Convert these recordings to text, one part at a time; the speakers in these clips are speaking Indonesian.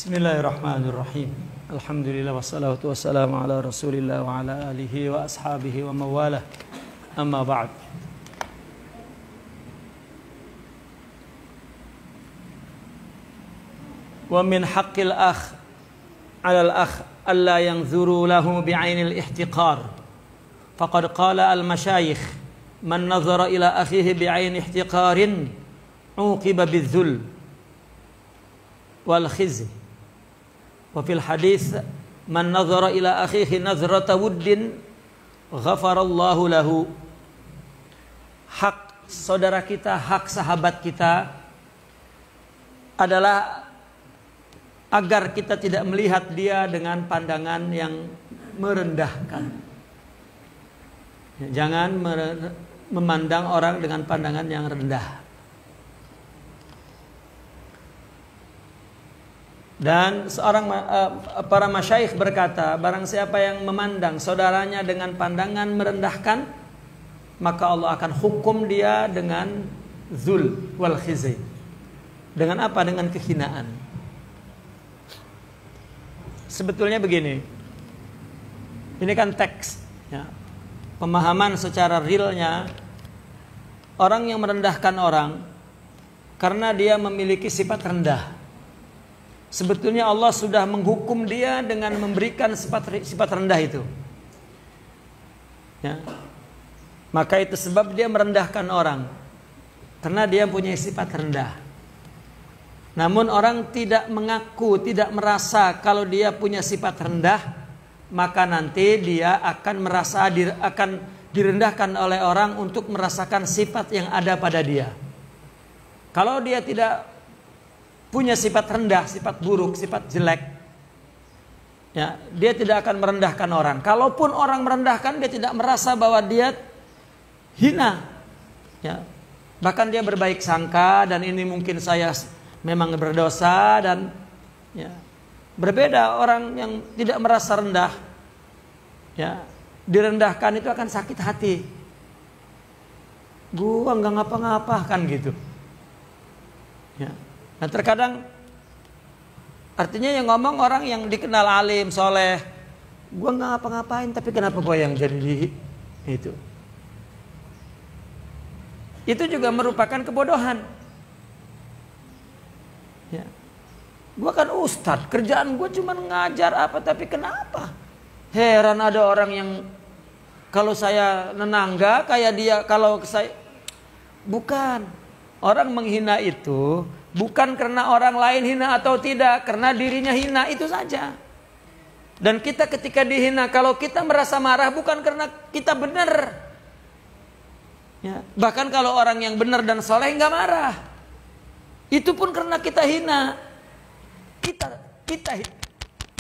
Bismillahirrahmanirrahim. Alhamdulillah wassalatu wassalamu ala Rasulillah wa ala alihi wa ashabihi wa mawalah. Amma ba'd. Wa min haqqil akh 'ala al-akh alla yanzuru lahu bi'ainil ihtiqar. Faqad qala al-masyayikh man nazara ila akhihi bi'ain ihtiqarin uqiba bidzul wal khizy. Wa fil hadis man nazara ila akhihi nazrata wuddin ghafarallahu lahu. Hak saudara kita, hak sahabat kita adalah agar kita tidak melihat dia dengan pandangan yang merendahkan. Jangan memandang orang dengan pandangan yang rendah. Dan seorang para masyayikh berkata, barang siapa yang memandang saudaranya dengan pandangan merendahkan, maka Allah akan hukum dia dengan zul wal khizy. Dengan apa? Dengan kehinaan. Sebetulnya begini, ini kan teks, ya. Pemahaman secara realnya, orang yang merendahkan orang karena dia memiliki sifat rendah. Sebetulnya Allah sudah menghukum dia dengan memberikan sifat rendah itu, ya. Maka itu sebab dia merendahkan orang, karena dia punya sifat rendah. Namun orang tidak mengaku, tidak merasa kalau dia punya sifat rendah, maka nanti dia akan merasa akan direndahkan oleh orang untuk merasakan sifat yang ada pada dia. Kalau dia tidak punya sifat rendah, sifat buruk, sifat jelek, ya, dia tidak akan merendahkan orang. Kalaupun orang merendahkan, dia tidak merasa bahwa dia hina, ya. Bahkan dia berbaik sangka, dan ini mungkin saya memang berdosa, dan ya, berbeda orang yang tidak merasa rendah, ya, direndahkan itu akan sakit hati. Gua nggak ngapa-ngapa kan gitu, ya. Nah terkadang artinya yang ngomong orang yang dikenal alim, soleh, gue nggak ngapa-ngapain, tapi kenapa gue yang jadi itu? Itu juga merupakan kebodohan. Ya. Gue kan ustadz, kerjaan gue cuma ngajar apa, tapi kenapa? Heran ada orang yang kalau saya nenangga kayak dia, kalau saya bukan. Orang menghina itu bukan karena orang lain hina atau tidak, karena dirinya hina, itu saja. Dan kita ketika dihina, kalau kita merasa marah bukan karena kita benar, ya. Bahkan kalau orang yang benar dan soleh nggak marah, itu pun karena kita hina. Kita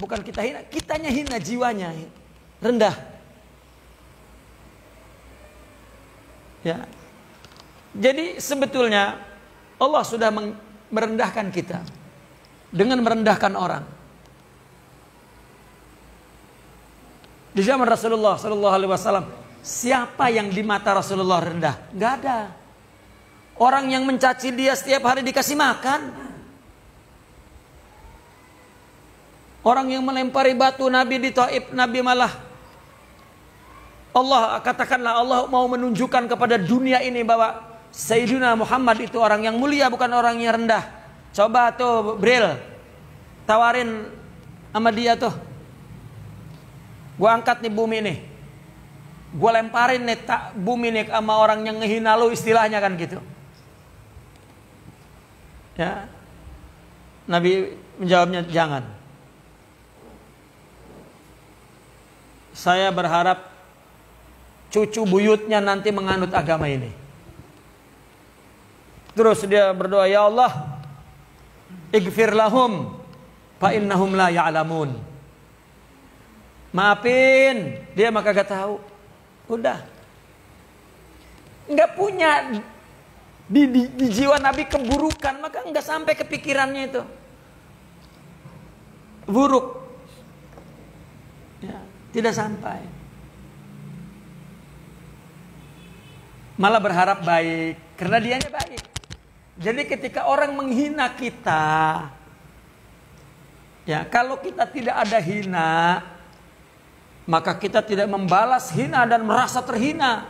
bukan kita hina, kitanya hina, jiwanya rendah, ya. Jadi sebetulnya Allah sudah merendahkan kita dengan merendahkan orang. Di zaman Rasulullah Sallallahu Alaihi Wasallam, siapa yang di mata Rasulullah rendah? Nggak ada. Orang yang mencaci dia setiap hari dikasih makan. Orang yang melempari batu Nabi di Taif, Nabi malah Allah katakanlah Allah mau menunjukkan kepada dunia ini bahwa Sayyidina Muhammad itu orang yang mulia, bukan orang yang rendah. Coba tuh Bril, tawarin sama dia tuh, gua angkat nih bumi nih, gua lemparin nih bumi nih sama orang yang ngehina lu, istilahnya kan gitu, ya. Nabi menjawabnya, jangan. Saya berharap cucu buyutnya nanti menganut agama ini. Terus dia berdoa, ya Allah, ighfir lahum fa innahum la ya'lamun. Maafin dia, maka gak tahu. Udah. Enggak punya di jiwa Nabi keburukan, maka enggak sampai kepikirannya itu buruk. Ya, tidak sampai. Malah berharap baik karena dianya baik. Jadi ketika orang menghina kita, Ya, kalau kita tidak ada hina, maka kita tidak membalas hina dan merasa terhina.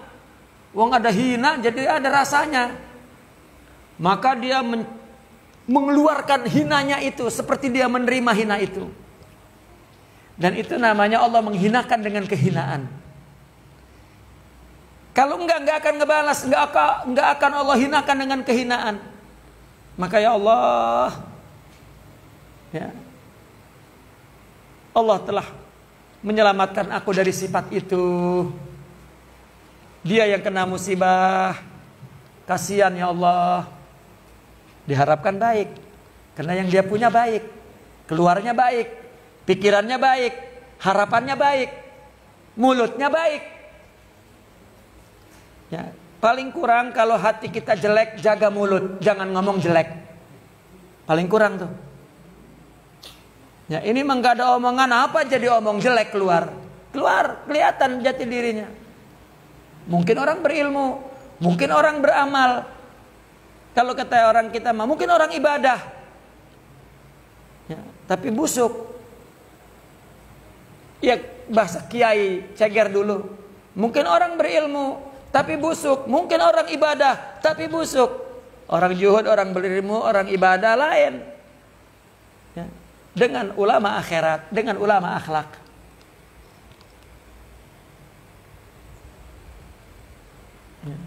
Wong ada hina jadi ada rasanya. Maka dia mengeluarkan hinanya itu seperti dia menerima hina itu. Dan itu namanya Allah menghinakan dengan kehinaan. Kalau enggak akan ngebalas, enggak akan Allah hinakan dengan kehinaan. Maka ya Allah, ya, Allah telah menyelamatkan aku dari sifat itu. Dia yang kena musibah, kasihan ya Allah. Diharapkan baik, karena yang dia punya baik, keluarnya baik, pikirannya baik, harapannya baik, mulutnya baik. Ya, paling kurang kalau hati kita jelek, jaga mulut, jangan ngomong jelek. Paling kurang tuh. Ya, ini mah nggak ada omongan apa jadi omong jelek keluar, kelihatan jati dirinya. Mungkin orang berilmu, mungkin orang beramal. Kalau kata orang kita mah mungkin orang ibadah. Ya, tapi busuk. Ya bahasa kiai ceger dulu. Mungkin orang berilmu tapi busuk. Mungkin orang ibadah tapi busuk. Orang juhud, orang berilmu, orang ibadah lain. Ya. Dengan ulama akhirat, dengan ulama akhlak. Ya.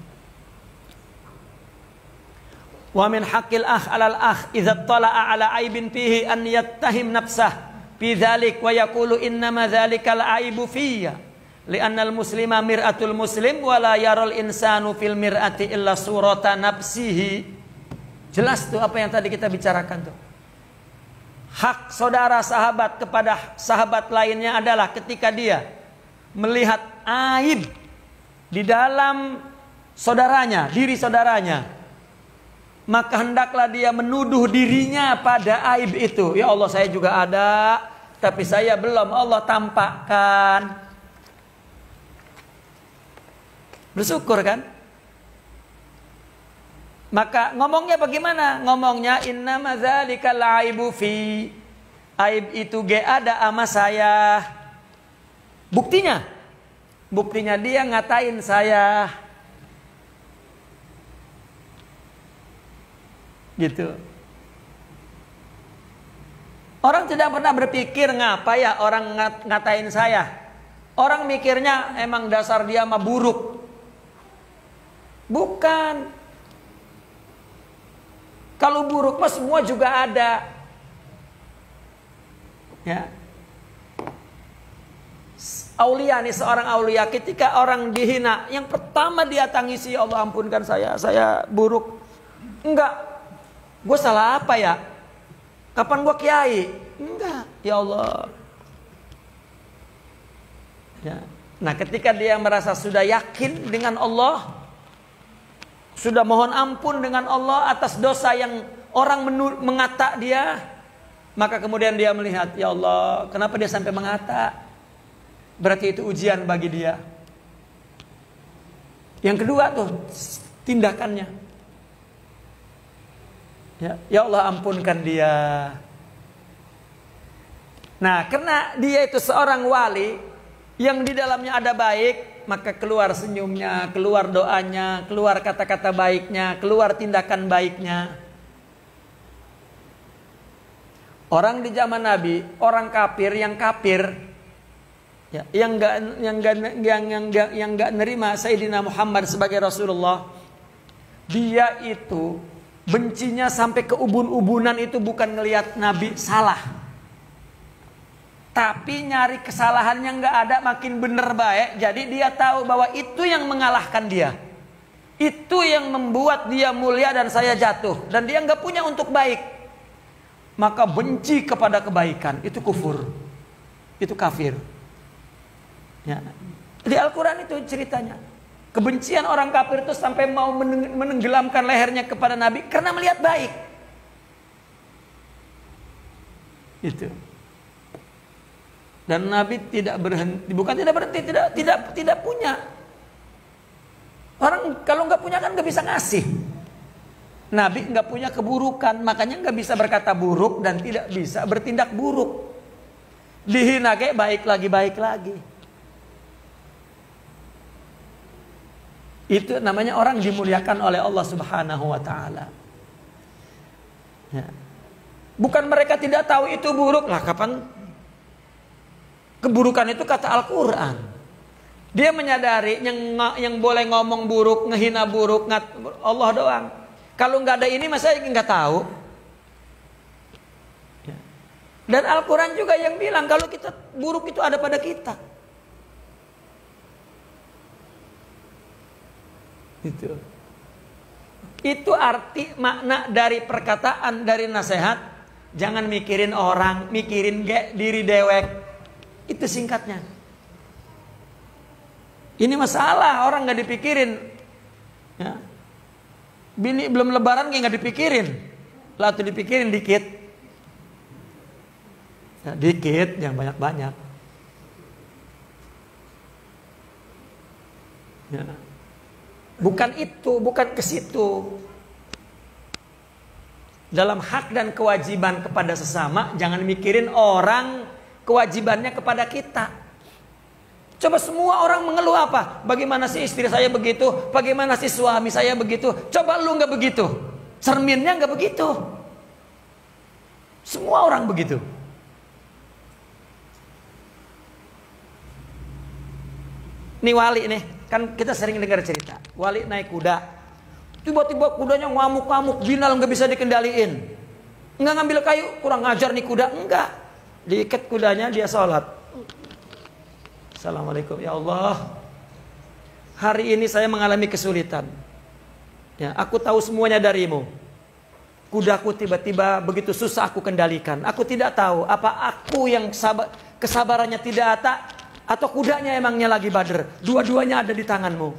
Wa min haqqil akh 'alal akh idza tala'a 'ala aibin fihi an yattahim nafsah fi dzalik wa yaqulu innama dzalikal aibu fiyya li'anna al-muslima mir'atul muslim wa la yaral insanu fil mir'ati illa surata nafsihi. Jelas tuh apa yang tadi kita bicarakan tuh. Hak saudara sahabat kepada sahabat lainnya adalah ketika dia melihat aib di dalam saudaranya, diri saudaranya, maka hendaklah dia menuduh dirinya pada aib itu. Ya Allah, saya juga ada, tapi saya belum Allah tampakkan. Bersyukur kan? Maka ngomongnya bagaimana? Ngomongnya innama dzalikal aibu fi. Aib itu ge ada sama saya. Buktinya dia ngatain saya. Gitu. Orang tidak pernah berpikir ngapa ya orang ngatain saya. Orang mikirnya emang dasar dia mah buruk. Bukan. Kalau buruk mah semua juga ada. Ya. Aulia nih, seorang aulia ketika orang dihina, yang pertama dia tangisi, ya Allah ampunkan saya buruk. Enggak. Gue salah apa ya? Kapan gue kiai? Enggak, ya Allah. Ya. Nah, ketika dia merasa sudah yakin dengan Allah, sudah mohon ampun dengan Allah atas dosa yang orang mengata dia, maka kemudian dia melihat, ya Allah, kenapa dia sampai mengata? Berarti itu ujian bagi dia. Yang kedua tuh tindakannya. Ya Allah ampunkan dia. Nah, karena dia itu seorang wali yang di dalamnya ada baik, maka keluar senyumnya, keluar doanya, keluar kata-kata baiknya, keluar tindakan baiknya. Orang di zaman Nabi, orang kafir, ya, yang enggak nerima Sayyidina Muhammad sebagai Rasulullah, dia itu bencinya sampai ke ubun-ubunan itu bukan ngelihat Nabi salah, tapi nyari kesalahannya nggak ada, makin bener baik. Jadi dia tahu bahwa itu yang mengalahkan dia, itu yang membuat dia mulia dan saya jatuh, dan dia nggak punya untuk baik. Maka benci kepada kebaikan itu kufur, itu kafir. Ya. Di Al-Quran itu ceritanya, kebencian orang kafir itu sampai mau menenggelamkan lehernya kepada Nabi karena melihat baik. Itu. Dan Nabi tidak berhenti, bukan tidak berhenti, tidak punya. Orang kalau nggak punya kan nggak bisa ngasih. Nabi nggak punya keburukan, makanya nggak bisa berkata buruk dan tidak bisa bertindak buruk. Dihina kayak baik lagi. Itu namanya orang dimuliakan oleh Allah Subhanahu wa taala. Ya. Bukan mereka tidak tahu itu buruk lah, kapan keburukan itu kata Al-Qur'an. Dia menyadari yang boleh ngomong buruk, ngehina buruk, Allah doang. Kalau nggak ada ini masa nggak tahu. Ya. Dan Al-Quran juga yang bilang kalau kita buruk itu ada pada kita. Itu arti makna dari perkataan, dari nasihat. Jangan mikirin orang, mikirin diri dewek. Itu singkatnya. Ini masalah orang nggak dipikirin. Ya. Bini belum lebaran nggak dipikirin, lah tuh dipikirin dikit, ya, dikit yang banyak-banyak. Ya. Bukan itu, bukan ke situ. Dalam hak dan kewajiban kepada sesama, jangan mikirin orang kewajibannya kepada kita. Coba semua orang mengeluh apa? Bagaimana sih istri saya begitu? Bagaimana sih suami saya begitu? Coba lu nggak begitu. Cerminnya nggak begitu. Semua orang begitu. Nih Wali nih, kan kita sering dengar cerita. Wali naik kuda. Tiba-tiba kudanya ngamuk-ngamuk, binal nggak bisa dikendaliin. Nggak ngambil kayu, kurang ngajar nih kuda. Enggak. Diikat kudanya, dia sholat. Assalamualaikum, ya Allah, hari ini saya mengalami kesulitan. Ya, aku tahu semuanya darimu. Kudaku tiba-tiba begitu susah aku kendalikan. Aku tidak tahu apa aku yang kesabarannya tidak ada atau kudanya emangnya lagi bader. Dua-duanya ada di tanganmu.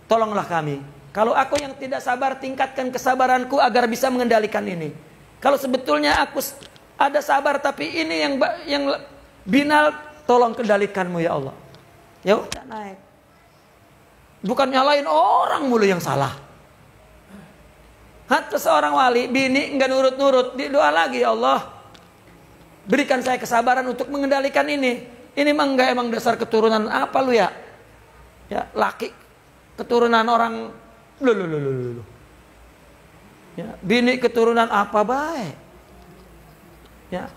Tolonglah kami. Kalau aku yang tidak sabar, tingkatkan kesabaranku agar bisa mengendalikan ini. Kalau sebetulnya aku ada sabar tapi ini yang binal, tolong kendalikanmu ya Allah. Ya udah naik. Bukan nyalain orang mulu yang salah. Hatta seorang wali, bini enggak nurut-nurut, dia doa lagi, ya Allah, berikan saya kesabaran untuk mengendalikan ini. Ini mah enggak emang dasar keturunan apa lu ya? Ya, laki keturunan orang lu. Ya, bini keturunan apa baik? Ya.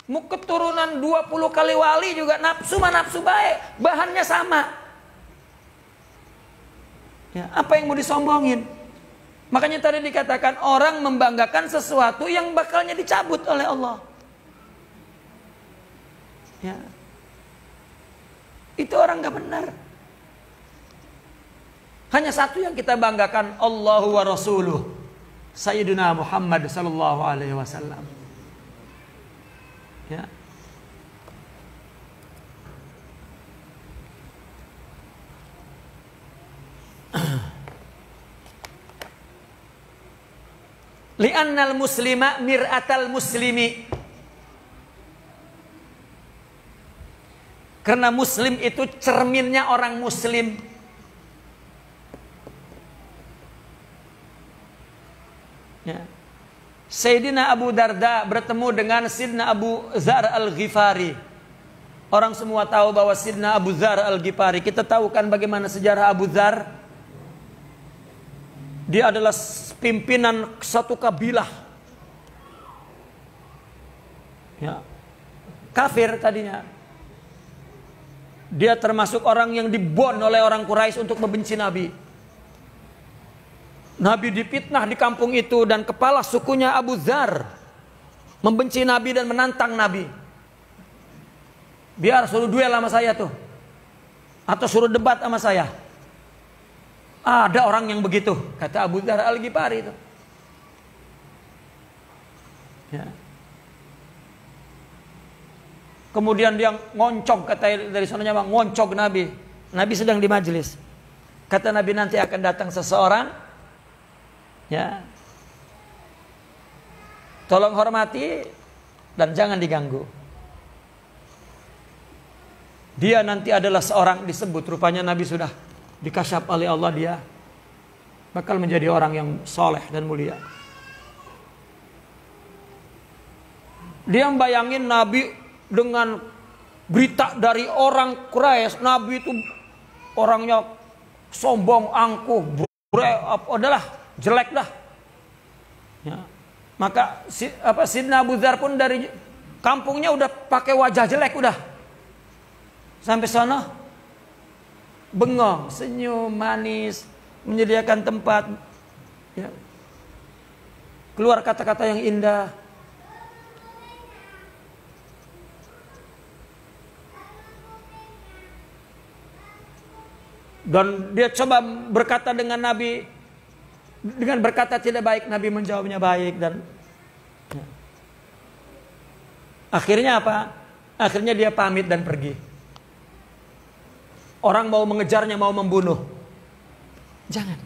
Mau keturunan 20 kali wali juga nafsu baik. Bahannya sama. Ya, apa yang mau disombongin? Makanya tadi dikatakan orang membanggakan sesuatu yang bakalnya dicabut oleh Allah. Ya. Itu orang gak benar. Hanya satu yang kita banggakan, Allahu wa Rasuluh Sayyidina Muhammad sallallahu alaihi wasallam. Ya. Li'annal muslima mir'atal muslimi. Karena muslim itu cerminnya orang muslim. Ya. Sayyidina Abu Darda bertemu dengan Sayyidina Abu Dzar Al-Ghifari. Orang semua tahu bahwa Sayyidina Abu Dzar Al-Ghifari, kita tahu kan bagaimana sejarah Abu Dzar. Dia adalah pimpinan satu kabilah. Ya. Kafir tadinya. Dia termasuk orang yang dibon oleh orang Quraisy untuk membenci Nabi. Nabi dipitnah di kampung itu dan kepala sukunya Abu Dzar membenci Nabi dan menantang Nabi. Biar suruh duel sama saya tuh. Atau suruh debat sama saya. Ada orang yang begitu, kata Abu Dzar Al-Ghifari itu. Ya. Kemudian dia ngoncog, kata dari sananya bang, ngoncog Nabi. Nabi sedang di majelis. Kata Nabi, nanti akan datang seseorang. Ya, tolong hormati dan jangan diganggu. Dia nanti adalah seorang disebut, rupanya Nabi sudah dikasyaf oleh Allah dia. bakal menjadi orang yang soleh dan mulia. Dia membayangin Nabi dengan berita dari orang Quraisy, Nabi itu orangnya sombong, angkuh, adalah jelek dah. Ya. Maka Sidna Abu Dzar pun dari kampungnya udah pakai wajah jelek udah. Sampai sana bengong, senyum manis, menyediakan tempat, ya. Keluar kata-kata yang indah. Dan dia coba berkata dengan Nabi, dengan berkata tidak baik, Nabi menjawabnya baik. Dan ya. Akhirnya apa? Akhirnya dia pamit dan pergi. Orang mau mengejarnya, mau membunuh. Jangan.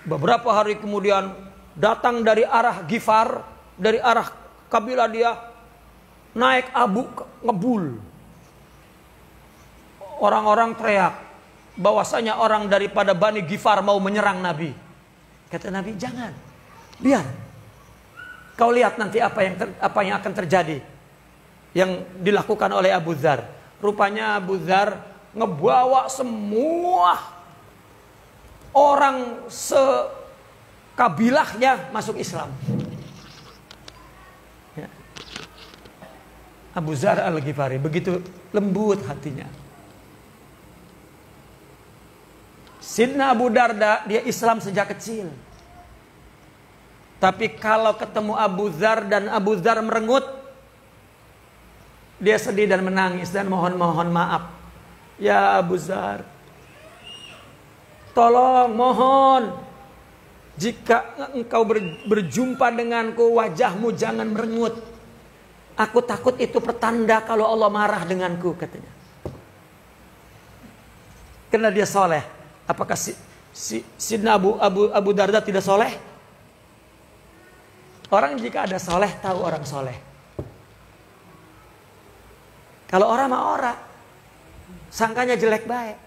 Beberapa hari kemudian datang dari arah Ghifar, dari arah kabilah dia, naik abu ngebul. Orang-orang teriak bahwasanya orang daripada Bani Ghifar mau menyerang Nabi. Kata Nabi, jangan, biar. Kau lihat nanti apa yang akan terjadi. Yang dilakukan oleh Abu Dzar. Rupanya Abu Dzar ngebawa semua orang sekabilahnya masuk Islam. Ya. Abu Dzar Al-Ghifari begitu lembut hatinya. Sidna Abu Darda dia Islam sejak kecil. Tapi kalau ketemu Abu Dzar dan Abu Dzar merengut, dia sedih dan menangis dan mohon maaf. Ya Abu Dzar, tolong, mohon, jika engkau berjumpa denganku, wajahmu jangan merengut. Aku takut itu pertanda kalau Allah marah denganku, katanya. Karena dia soleh. Apakah Sidna Abu Darda tidak soleh? Orang jika ada soleh, tahu orang soleh. Kalau orang mah orang, sangkanya jelek baik.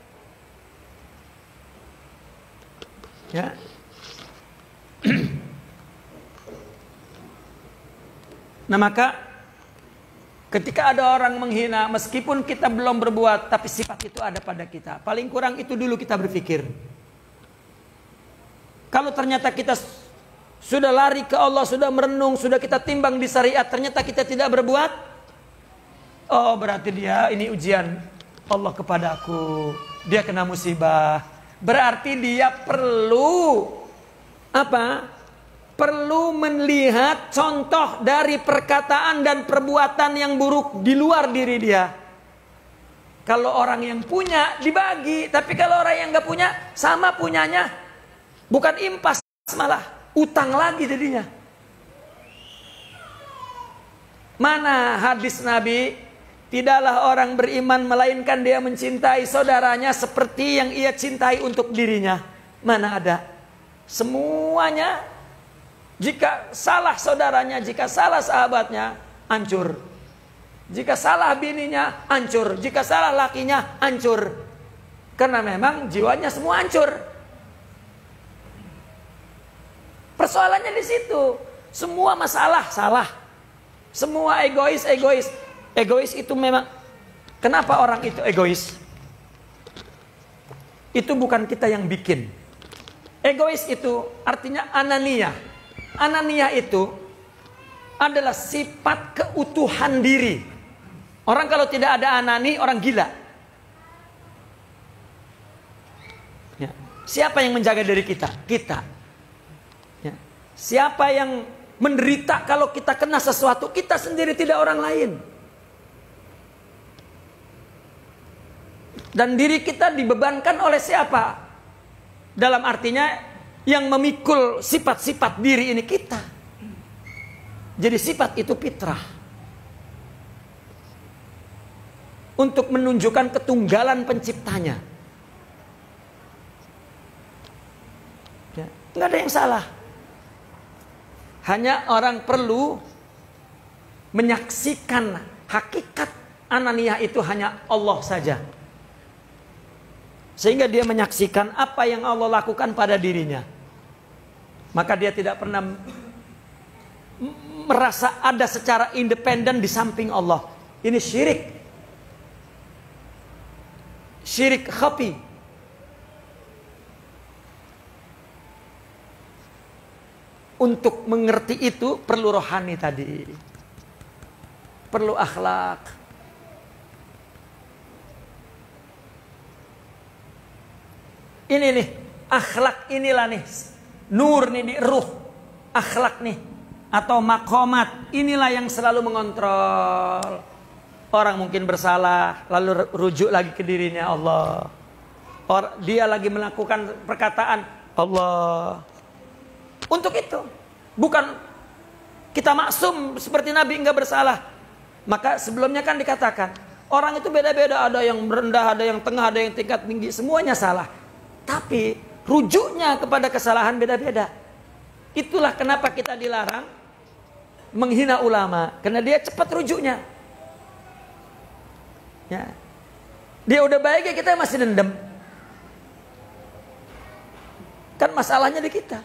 Ya. Nah maka ketika ada orang menghina, meskipun kita belum berbuat, tapi sifat itu ada pada kita. Paling kurang itu dulu kita berpikir. Kalau ternyata kita sudah lari ke Allah, sudah merenung, sudah kita timbang di syariat, ternyata kita tidak berbuat, oh berarti dia ini ujian Allah kepadaku. Dia kena musibah. Berarti dia perlu apa? Perlu melihat contoh dari perkataan dan perbuatan yang buruk di luar diri dia. Kalau orang yang punya dibagi, tapi kalau orang yang gak punya sama punyanya, bukan impas malah utang lagi jadinya. Mana hadis Nabi, tidaklah orang beriman melainkan dia mencintai saudaranya seperti yang ia cintai untuk dirinya. Mana ada? Semuanya. Jika salah saudaranya, jika salah sahabatnya, hancur. Jika salah bininya, hancur. Jika salah lakinya, hancur. Karena memang jiwanya semua hancur. Persoalannya di situ. Semua masalah salah. Semua egois. Egois itu memang. Kenapa orang itu egois? Itu bukan kita yang bikin. Egois itu artinya ananiyah. Ananiyah itu adalah sifat keutuhan diri. Orang kalau tidak ada anani, orang gila. Ya. Siapa yang menjaga diri kita? Kita. Ya. Siapa yang menderita kalau kita kena sesuatu? Kita sendiri, tidak orang lain. Dan diri kita dibebankan oleh siapa? Dalam artinya yang memikul sifat-sifat diri ini kita. Jadi sifat itu fitrah. Untuk menunjukkan ketunggalan penciptanya. Ya, nggak ada yang salah. Hanya orang perlu menyaksikan hakikat ananiyah itu hanya Allah saja. sehingga dia menyaksikan apa yang Allah lakukan pada dirinya. Maka dia tidak pernah merasa ada secara independen di samping Allah. Ini syirik. Syirik khafi. Untuk mengerti itu perlu rohani tadi. Perlu akhlak. Ini nih, akhlak inilah nih. Nur nih di ruh. Akhlak nih. Atau maqamat. Inilah yang selalu mengontrol. Orang mungkin bersalah. Lalu rujuk lagi ke dirinya Allah. Dia lagi melakukan perkataan Allah. Untuk itu. Bukan kita maksum seperti Nabi enggak bersalah. Maka sebelumnya kan dikatakan. Orang itu beda-beda. Ada yang rendah, ada yang tengah, ada yang tingkat tinggi. Semuanya salah. Tapi rujuknya kepada kesalahan beda-beda. Itulah kenapa kita dilarang menghina ulama. Karena dia cepat rujuknya. Ya. Dia udah baik ya kita masih dendam. Kan masalahnya di kita.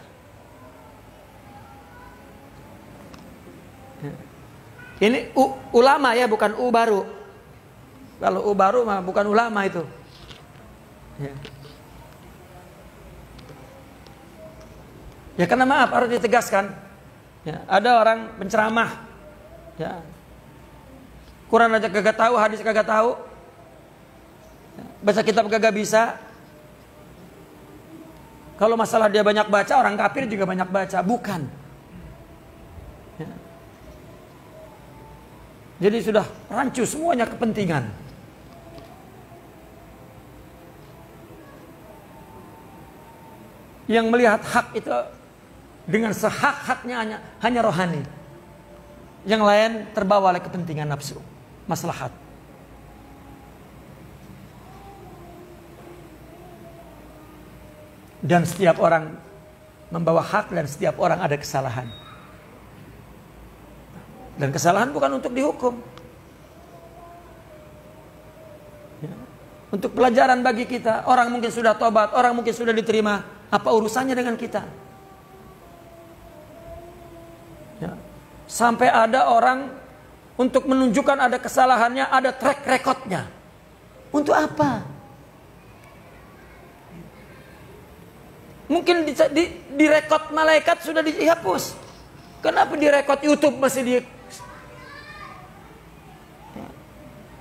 Ini ulama ya, bukan baru. Kalau baru mah bukan ulama itu. Ya. Ya karena maaf harus ditegaskan. Ya, ada orang penceramah. Ya. Quran aja kagak tahu, hadis kagak tahu. Ya. Baca kitab kagak bisa. Kalau masalah dia banyak baca, orang kafir juga banyak baca. Bukan. Ya. Jadi sudah rancu semuanya kepentingan. Yang melihat hak itu dengan sehak-haknya hanya rohani. Yang lain terbawa oleh kepentingan nafsu, maslahat. Dan setiap orang membawa hak dan setiap orang ada kesalahan. Dan kesalahan bukan untuk dihukum. Ya. Untuk pelajaran bagi kita. Orang mungkin sudah tobat, orang mungkin sudah diterima. Apa urusannya dengan kita? Ya. Sampai ada orang untuk menunjukkan ada kesalahannya, ada track recordnya. Untuk apa? Mungkin di rekod malaikat sudah dihapus. Kenapa di rekod YouTube masih di...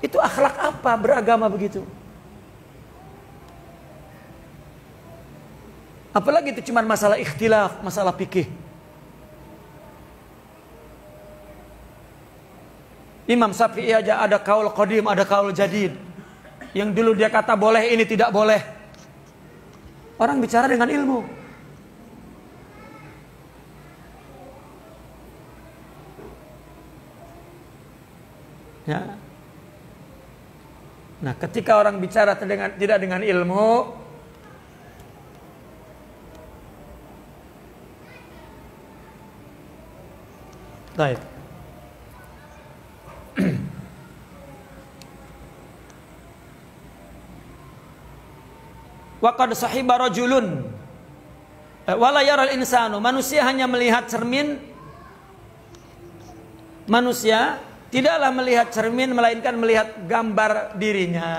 Itu akhlak apa beragama begitu? Apalagi itu cuma masalah ikhtilaf, masalah fikih. Imam Syafi'i aja ada kaul qadim, ada kaul jadid. Yang dulu dia kata boleh, ini tidak boleh. Orang bicara dengan ilmu. Ya. Nah, ketika orang bicara tidak dengan ilmu, baik. Wa qad sahiba rajulun wala yaral insanu, manusia hanya melihat cermin. Manusia tidaklah melihat cermin melainkan melihat gambar dirinya.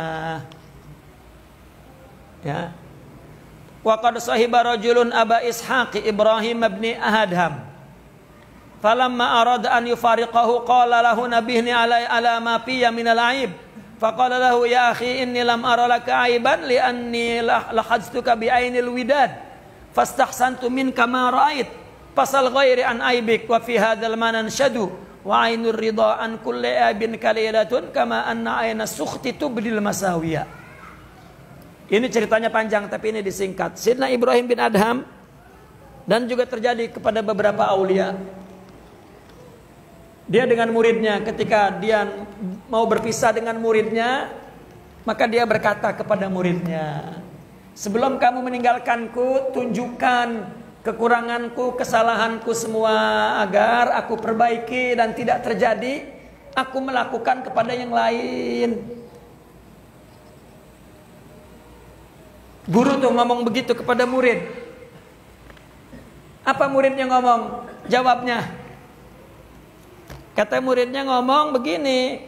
Ya. Wa qad sahiba rajulun aba ishaq Ibrahim ibn Adham. Falamma arada an yufariqahu qala lahu nabihni ala ma fiya min al-aib. Faqala lahu ya akhi inni lam ara laka aiban li anni lahajtuka bi ainil widad fastahsantu minka ma ra'ait fasal ghairi an aibik wa fi hadzal manan shadu wa ainur ridha an kulli aibin kalilatun kama anna aina sukhti tubdil masawiya. Ini ceritanya panjang tapi ini disingkat. Sayyidina Ibrahim bin Adham dan juga terjadi kepada beberapa aulia. Dia dengan muridnya, ketika dia mau berpisah dengan muridnya, maka dia berkata kepada muridnya, sebelum kamu meninggalkanku, tunjukkan kekuranganku, kesalahanku semua agar aku perbaiki dan tidak terjadi aku melakukan kepada yang lain. Guru tuh ngomong begitu kepada murid. Apa muridnya ngomong? Jawabnya. Kata muridnya ngomong begini.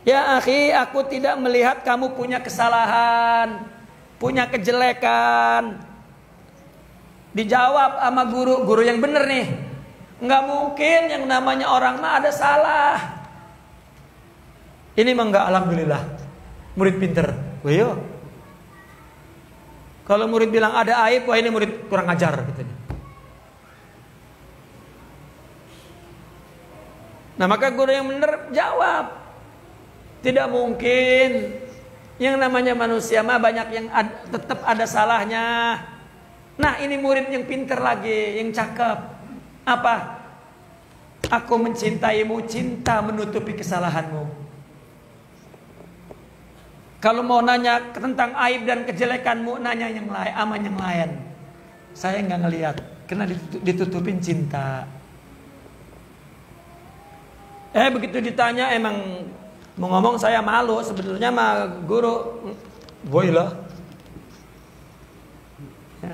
Ya akhi, aku tidak melihat kamu punya kesalahan, punya kejelekan. Dijawab sama guru yang bener nih. Nggak mungkin yang namanya orang mah ada salah. Ini mah nggak, alhamdulillah. Murid pinter. Wayo. Kalau murid bilang ada aib, wah ini murid kurang ajar gitu. Nah maka guru yang bener jawab. Tidak mungkin. Yang namanya manusia mah banyak yang tetap ada salahnya. Nah ini murid yang pinter lagi, yang cakep. Apa? Aku mencintaimu, cinta menutupi kesalahanmu. Kalau mau nanya tentang aib dan kejelekanmu, nanya yang lain, aman yang lain. Saya nggak ngelihat, karena ditutupin cinta. Begitu ditanya emang mau ngomong saya malu. Sebetulnya mah guru, boy lah. Ya.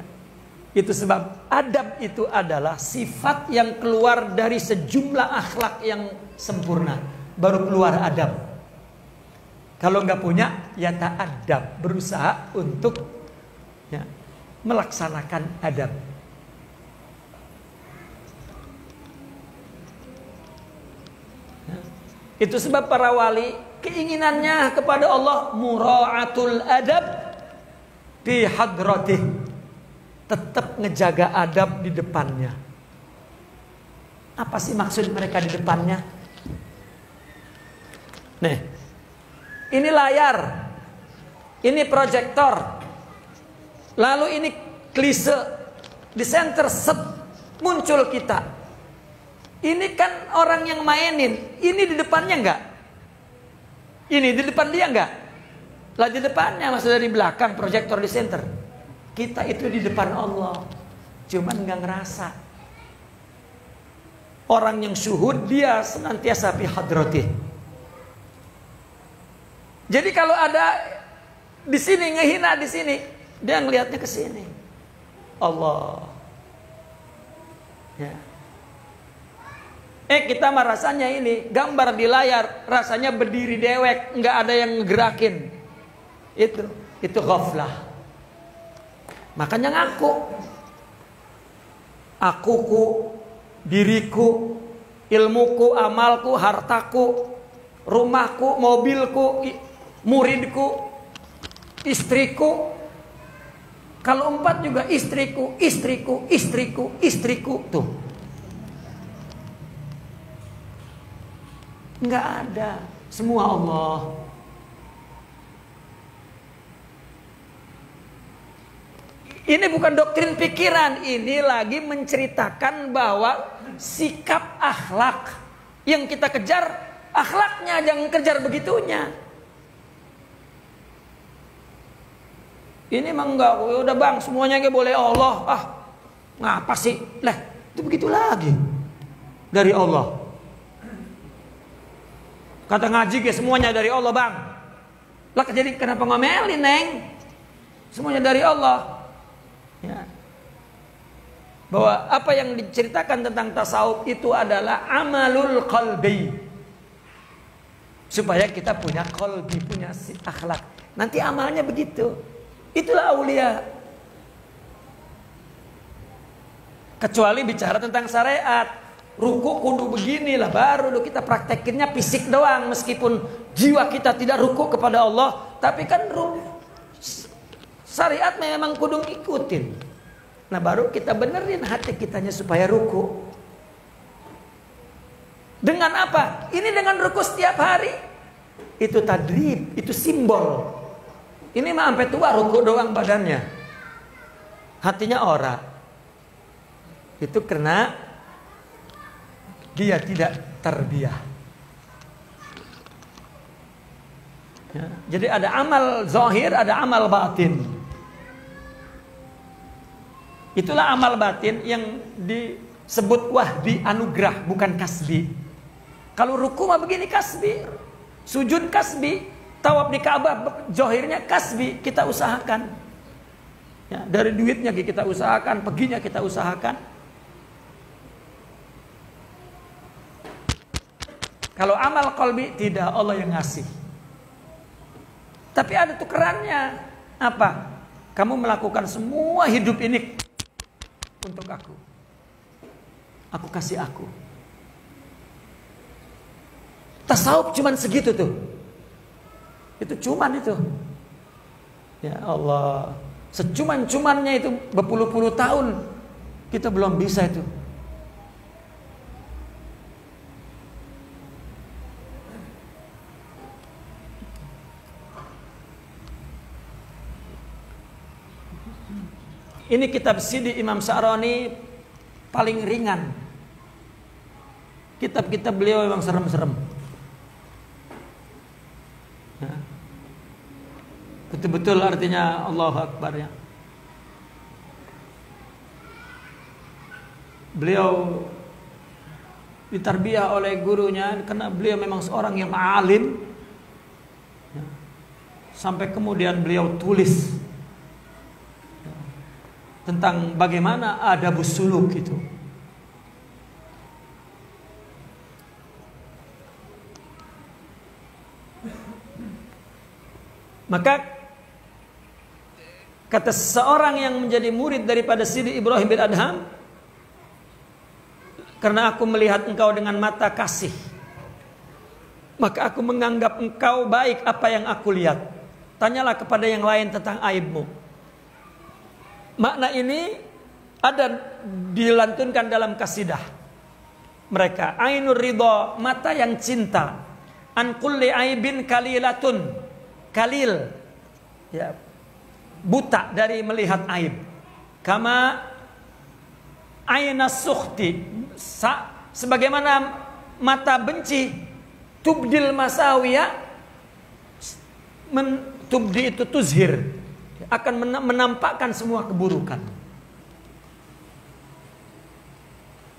Itu sebab adab itu adalah sifat yang keluar dari sejumlah akhlak yang sempurna. Baru keluar adab. Kalau nggak punya, ya ta'adab, berusaha untuk ya, melaksanakan adab. Ya. Itu sebab para wali keinginannya kepada Allah mura'atul adab fi hadratih, tetap ngejaga adab di depannya. Apa sih maksud mereka di depannya? Nih. Ini layar, ini proyektor, lalu ini klise, di center set, muncul kita. Ini kan orang yang mainin, ini di depannya enggak? Ini di depan dia enggak? Lah di depannya, maksudnya di belakang proyektor di center. Kita itu di depan Allah, cuman enggak ngerasa. Orang yang syuhud dia senantiasa fi hadratih. Jadi kalau ada di sini ngehina di sini, dia ngelihatnya ke sini. Allah. Ya. Kita mah rasanya ini gambar di layar, rasanya berdiri dewek, nggak ada yang ngegerakin. Itu ghaflah. Makanya ngaku. Akuku, diriku, ilmuku, amalku, hartaku, rumahku, mobilku, muridku, istriku. Kalau 4 juga istriku, istriku, istriku, istriku. Tuh. Enggak ada. Semua Allah. Ini bukan doktrin pikiran. Ini lagi menceritakan bahwa sikap akhlak yang kita kejar, akhlaknya jangan kejar begitunya. Ini mah enggak, udah bang semuanya enggak boleh Allah. Ngapa sih? Lah, itu begitu lagi. Dari Allah. Kata ngaji semuanya dari Allah bang. Lah jadi kenapa ngomelin neng? Semuanya dari Allah. Ya. Bahwa apa yang diceritakan tentang tasawuf itu adalah amalul qalbi. Supaya kita punya qalbi, punya akhlak. Nanti amalnya begitu. Itulah aulia. Kecuali bicara tentang syariat, ruku kudu beginilah, baru kita praktekinnya fisik doang, meskipun jiwa kita tidak ruku kepada Allah, tapi kan syariat memang kudu ikutin. Nah baru kita benerin hati kitanya supaya ruku. Dengan apa? Ini dengan ruku setiap hari. Itu tadrib, itu simbol. Ini mah sampai tua ruku doang badannya. Hatinya ora. Itu karena dia tidak tarbiyah. Ya, jadi ada amal zahir, ada amal batin. Itulah amal batin yang disebut wahbi, anugerah, bukan kasbi. Kalau ruku mah begini kasbi, sujud kasbi, Tawaf di Ka'bah zohirnya kasbi, kita usahakan. Ya, dari duitnya kita usahakan, perginya kita usahakan. Kalau amal qalbi tidak, Allah yang ngasih. Tapi ada tukerannya. Apa? Kamu melakukan semua hidup ini untuk aku. Aku kasih aku. Tasawuf cuman segitu tuh. Itu cuman itu. Ya Allah. Secuman-cumannya itu berpuluh-puluh tahun kita belum bisa itu. Ini kitab Sidi Imam Sa'roni paling ringan. Kitab-kitab beliau memang serem-serem. Ya. Betul-betul artinya Allahu Akbar ya. Beliau ditarbiyah oleh gurunya karena beliau memang seorang yang alim. Ya. Sampai kemudian beliau tulis ya, tentang bagaimana adabus suluk itu. Maka kata seorang yang menjadi murid daripada Sidi Ibrahim bin Adham, karena aku melihat engkau dengan mata kasih, maka aku menganggap engkau baik apa yang aku lihat. Tanyalah kepada yang lain tentang aibmu. Makna ini ada dilantunkan dalam kasidah mereka. Ainur ridha, mata yang cinta. An kulli aibin kalilatun. Kalil, ya, buta dari melihat aib. Kama aina sukhti, sebagaimana mata benci. Tubdil masawiya, tubdi itu tuzhir, akan menampakkan semua keburukan.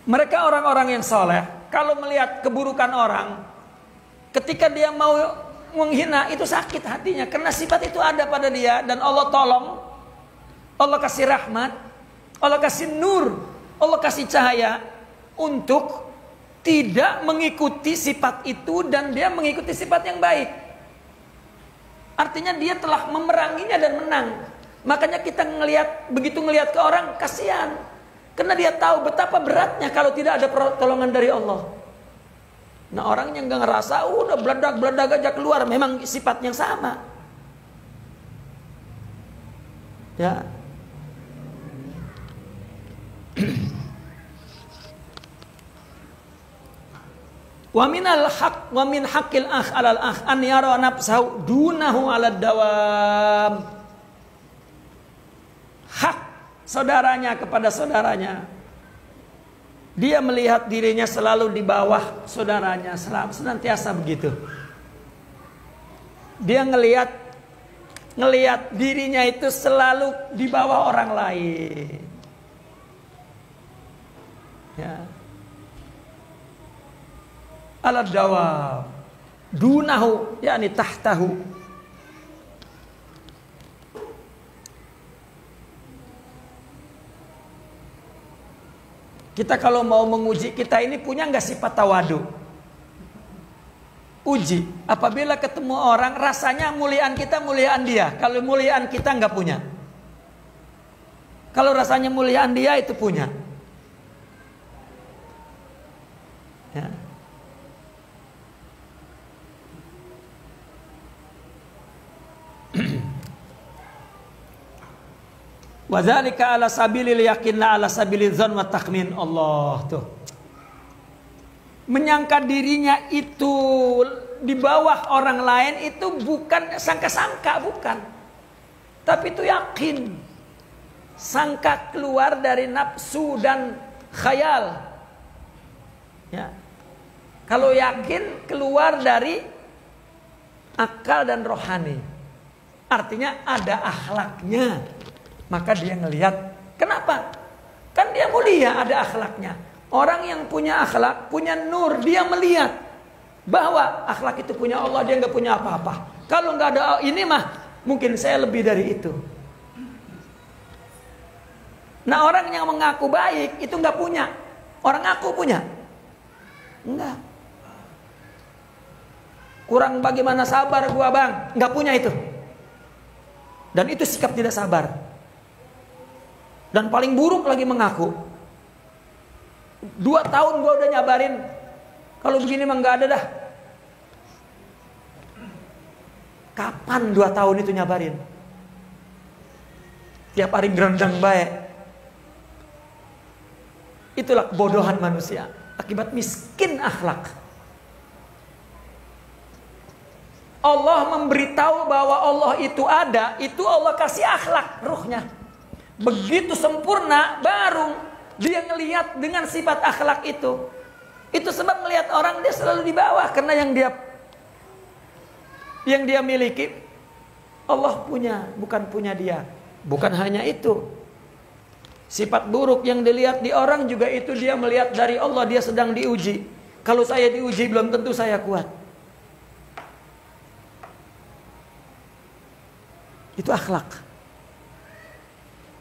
Mereka orang-orang yang soleh, kalau melihat keburukan orang, ketika dia mau menghina itu sakit hatinya, karena sifat itu ada pada dia dan Allah tolong, Allah kasih rahmat, Allah kasih nur, Allah kasih cahaya untuk tidak mengikuti sifat itu dan dia mengikuti sifat yang baik. Artinya dia telah memeranginya dan menang. Makanya kita begitu ngelihat ke orang kasihan, karena dia tahu betapa beratnya kalau tidak ada pertolongan dari Allah. Nah orang yang gak ngerasa udah beledak aja keluar, memang sifatnya sama. Ya. Wa minal haq wa min haqqil akh 'alal akh an yara nafsahu dunahu 'alad dawam. Hak saudaranya kepada saudaranya, dia melihat dirinya selalu di bawah saudaranya, senantiasa begitu. Dia ngelihat dirinya itu selalu di bawah orang lain. Ya. Ala dawam. Dunahu, yakni tahtahu. Kita kalau mau menguji kita ini punya nggak sifat tawadu? Uji. Apabila ketemu orang rasanya muliaan kita muliaan dia. Kalau muliaan kita nggak punya. Kalau rasanya muliaan dia itu punya. Ya. Wadzalika ala sabilil yakin la ala sabilil dzan wa takhmin. Allah tuh. Menyangka dirinya itu di bawah orang lain itu bukan sangka-sangka, bukan. Tapi itu yakin. Sangka keluar dari nafsu dan khayal. Ya. Kalau yakin keluar dari akal dan rohani. Artinya ada akhlaknya. Maka dia ngelihat, kenapa? Kan dia mulia, ada akhlaknya. Orang yang punya akhlak, punya nur, dia melihat bahwa akhlak itu punya Allah, dia nggak punya apa-apa. Kalau nggak ada ini mah, mungkin saya lebih dari itu. Nah, orang yang mengaku baik itu nggak punya. Orang ngaku punya? Enggak. Kurang bagaimana sabar gua bang? Nggak punya itu. Dan itu sikap tidak sabar. Dan paling buruk lagi mengaku. 2 tahun gua udah nyabarin. Kalau begini mah nggak ada dah. Kapan 2 tahun itu nyabarin? Tiap hari gerendang baik. Itulah kebodohan manusia. Akibat miskin akhlak. Allah memberitahu bahwa Allah itu ada. Itu Allah kasih akhlak ruhnya. Begitu sempurna baru dia ngelihat dengan sifat akhlak itu. Itu sebab melihat orang dia selalu di bawah. Karena yang dia miliki Allah punya, bukan punya dia. Bukan hanya itu. Sifat buruk yang dilihat di orang juga itu dia melihat dari Allah, dia sedang diuji. Kalau saya diuji belum tentu saya kuat. Itu akhlak.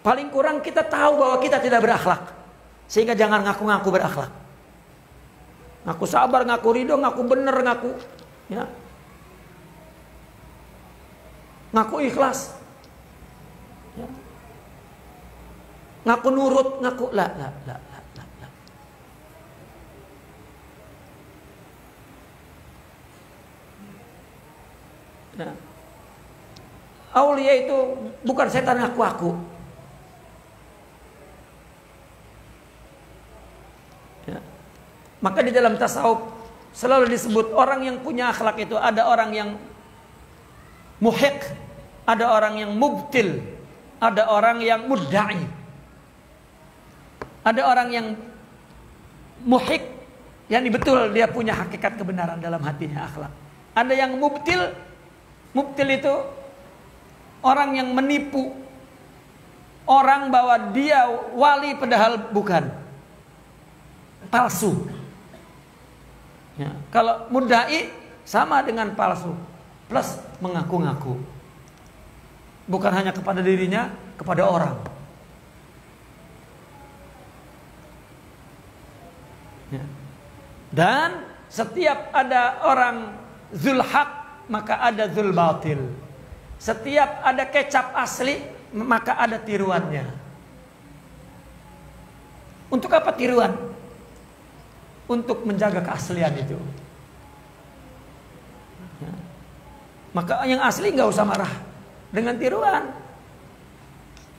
Paling kurang kita tahu bahwa kita tidak berakhlak. Sehingga jangan ngaku-ngaku berakhlak. Ngaku sabar, ngaku ridho, ngaku benar, ngaku ya. Ngaku ikhlas. Ya. Ngaku nurut, ngaku la. Nah, aulia itu bukan setan aku. Ya. Maka di dalam tasawuf selalu disebut orang yang punya akhlak itu ada orang yang muhiq, ada orang yang mubtil, ada orang yang mudda'i. Ada orang yang muhiq, yang betul dia punya hakikat kebenaran dalam hatinya akhlak. Ada yang mubtil. Mubtil itu orang yang menipu orang bahwa dia wali padahal bukan. Palsu. Ya, kalau mudda'i sama dengan palsu. Plus mengaku-ngaku. Bukan hanya kepada dirinya, kepada orang. Ya. Dan setiap ada orang zul haq, maka ada zul batil. Setiap ada kecap asli, maka ada tiruannya. Untuk apa tiruan? Untuk menjaga keaslian itu. Ya. Maka yang asli nggak usah marah dengan tiruan.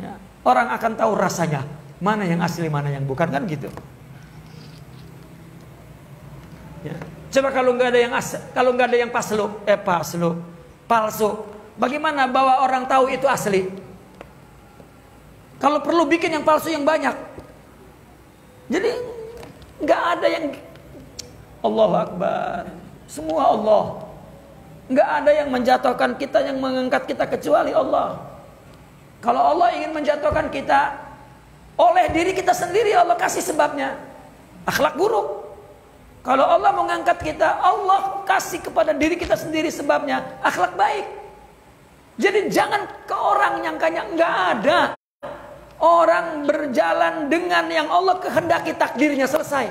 Ya. Orang akan tahu rasanya mana yang asli, mana yang bukan, kan gitu. Ya. Coba kalau nggak ada yang palsu, bagaimana bahwa orang tahu itu asli? Kalau perlu bikin yang palsu yang banyak. Jadi nggak ada yang Allahu Akbar, semua Allah. Nggak ada yang menjatuhkan kita, yang mengangkat kita kecuali Allah. Kalau Allah ingin menjatuhkan kita, oleh diri kita sendiri Allah kasih sebabnya. Akhlak buruk. Kalau Allah mengangkat kita, Allah kasih kepada diri kita sendiri sebabnya. Akhlak baik. Jadi jangan ke orang nyangkanya nggak ada. Orang berjalan dengan yang Allah kehendaki, takdirnya selesai.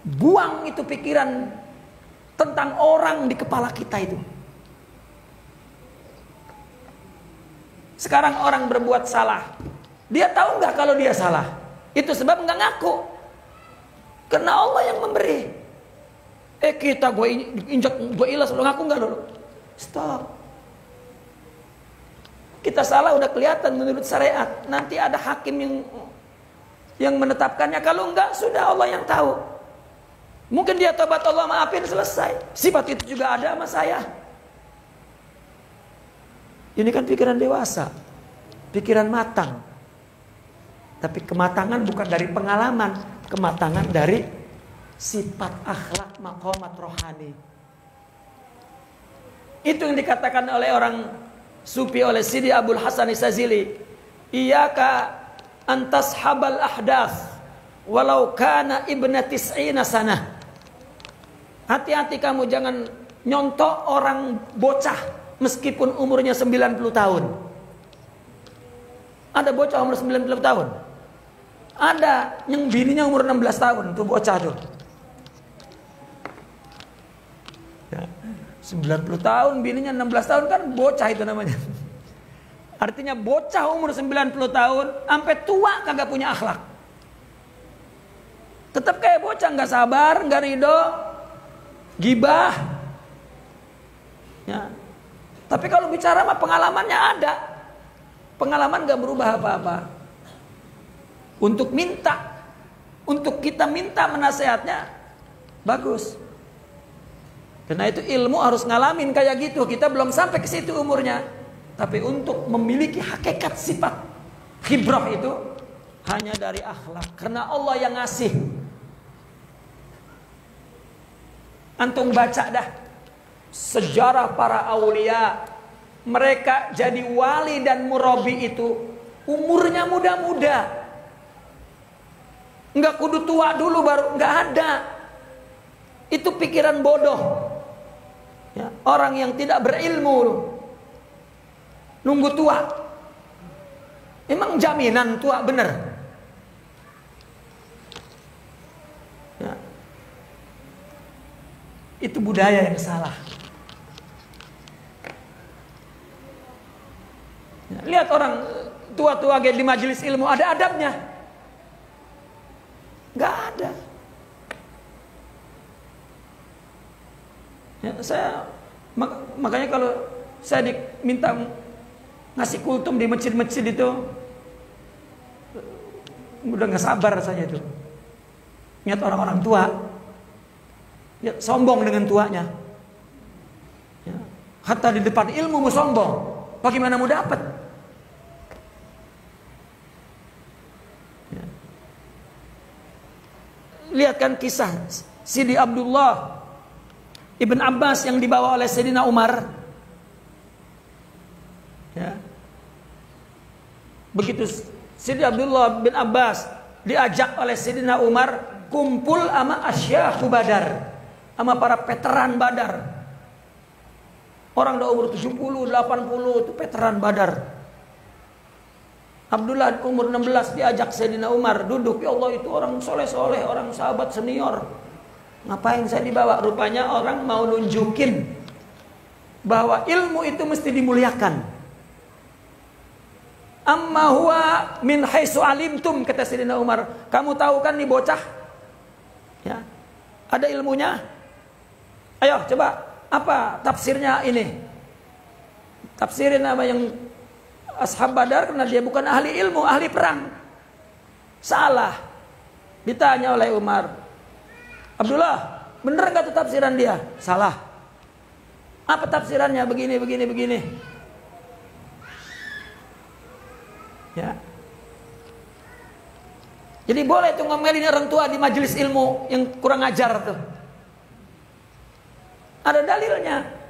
Buang itu pikiran tentang orang di kepala kita itu. Sekarang orang berbuat salah. Dia tahu nggak kalau dia salah? Itu sebab nggak ngaku. Karena Allah yang memberi. Kita gue injak, gue ilas, lo ngaku nggak dulu? Stop. Kita salah udah kelihatan menurut syariat. Nanti ada hakim yang menetapkannya. Kalau enggak, sudah Allah yang tahu. Mungkin dia tobat, Allah maafin, selesai. Sifat itu juga ada sama saya. Ini kan pikiran dewasa, pikiran matang. Tapi kematangan bukan dari pengalaman, kematangan dari sifat akhlak maqamat rohani. Itu yang dikatakan oleh orang sufi, oleh Sidi Abdul Hasan As-Sazili. Iyaka antas habal ahdath walau kana ibna tis'ina sanah. Hati-hati kamu jangan nyontok orang bocah meskipun umurnya 90 tahun. Ada bocah umur 90 tahun. Ada yang bininya umur 16 tahun, tuh bocah tuh. Ya, 90 tahun, bininya 16 tahun, kan bocah itu namanya. Artinya bocah umur 90 tahun sampai tua kagak punya akhlak. Tetap kayak bocah, nggak sabar, nggak ridho, gibah. Ya. Tapi kalau bicara mah pengalamannya ada. Pengalaman nggak berubah apa-apa. Untuk kita minta menasehatnya bagus. Karena itu ilmu harus ngalamin kayak gitu. Kita belum sampai ke situ umurnya. Tapi untuk memiliki hakikat sifat khibrah itu hanya dari akhlak. Karena Allah yang ngasih. Antum baca dah sejarah para aulia. Mereka jadi wali dan murabi itu umurnya muda-muda. Enggak kudu tua dulu baru, enggak ada. Itu pikiran bodoh. Ya, orang yang tidak berilmu nunggu tua. Emang jaminan tua bener? Ya. Itu budaya yang salah. Ya, lihat orang tua-tua di majelis ilmu ada adabnya. Enggak ada. Ya, makanya kalau saya diminta ngasih kultum di masjid-masjid itu udah nggak sabar rasanya itu. Lihat orang-orang tua, ya, sombong dengan tuanya. Ya, hatta di depan ilmu mau sombong, bagaimana mau dapat? Ya. Lihat kan kisah Sidi Abdullah Ibn Abbas yang dibawa oleh Sayyidina Umar. Ya. Begitu Sidi Abdullah bin Abbas diajak oleh Sayyidina Umar kumpul sama asyakhu Badar, sama para veteran Badar. Orang udah umur 70, 80 itu veteran Badar. Abdullah umur 16 diajak Sayyidina Umar duduk. Ya Allah, itu orang soleh-soleh, orang sahabat senior. Ngapain saya dibawa? Rupanya orang mau nunjukin bahwa ilmu itu mesti dimuliakan. Amma huwa min haitsu alimtum, kata Sayyidina Umar. Kamu tahu kan nih bocah? Ya. Ada ilmunya? Ayo coba, apa tafsirnya ini? Tafsirin apa yang Ashab Badar, karena dia bukan ahli ilmu, ahli perang. Salah. Ditanya oleh Umar, Abdullah, bener gak tuh tafsiran dia? Salah. Apa tafsirannya? Begini, begini, begini. Ya. Jadi boleh tuh ngomelin orang tua di majelis ilmu yang kurang ajar tuh. Ada dalilnya.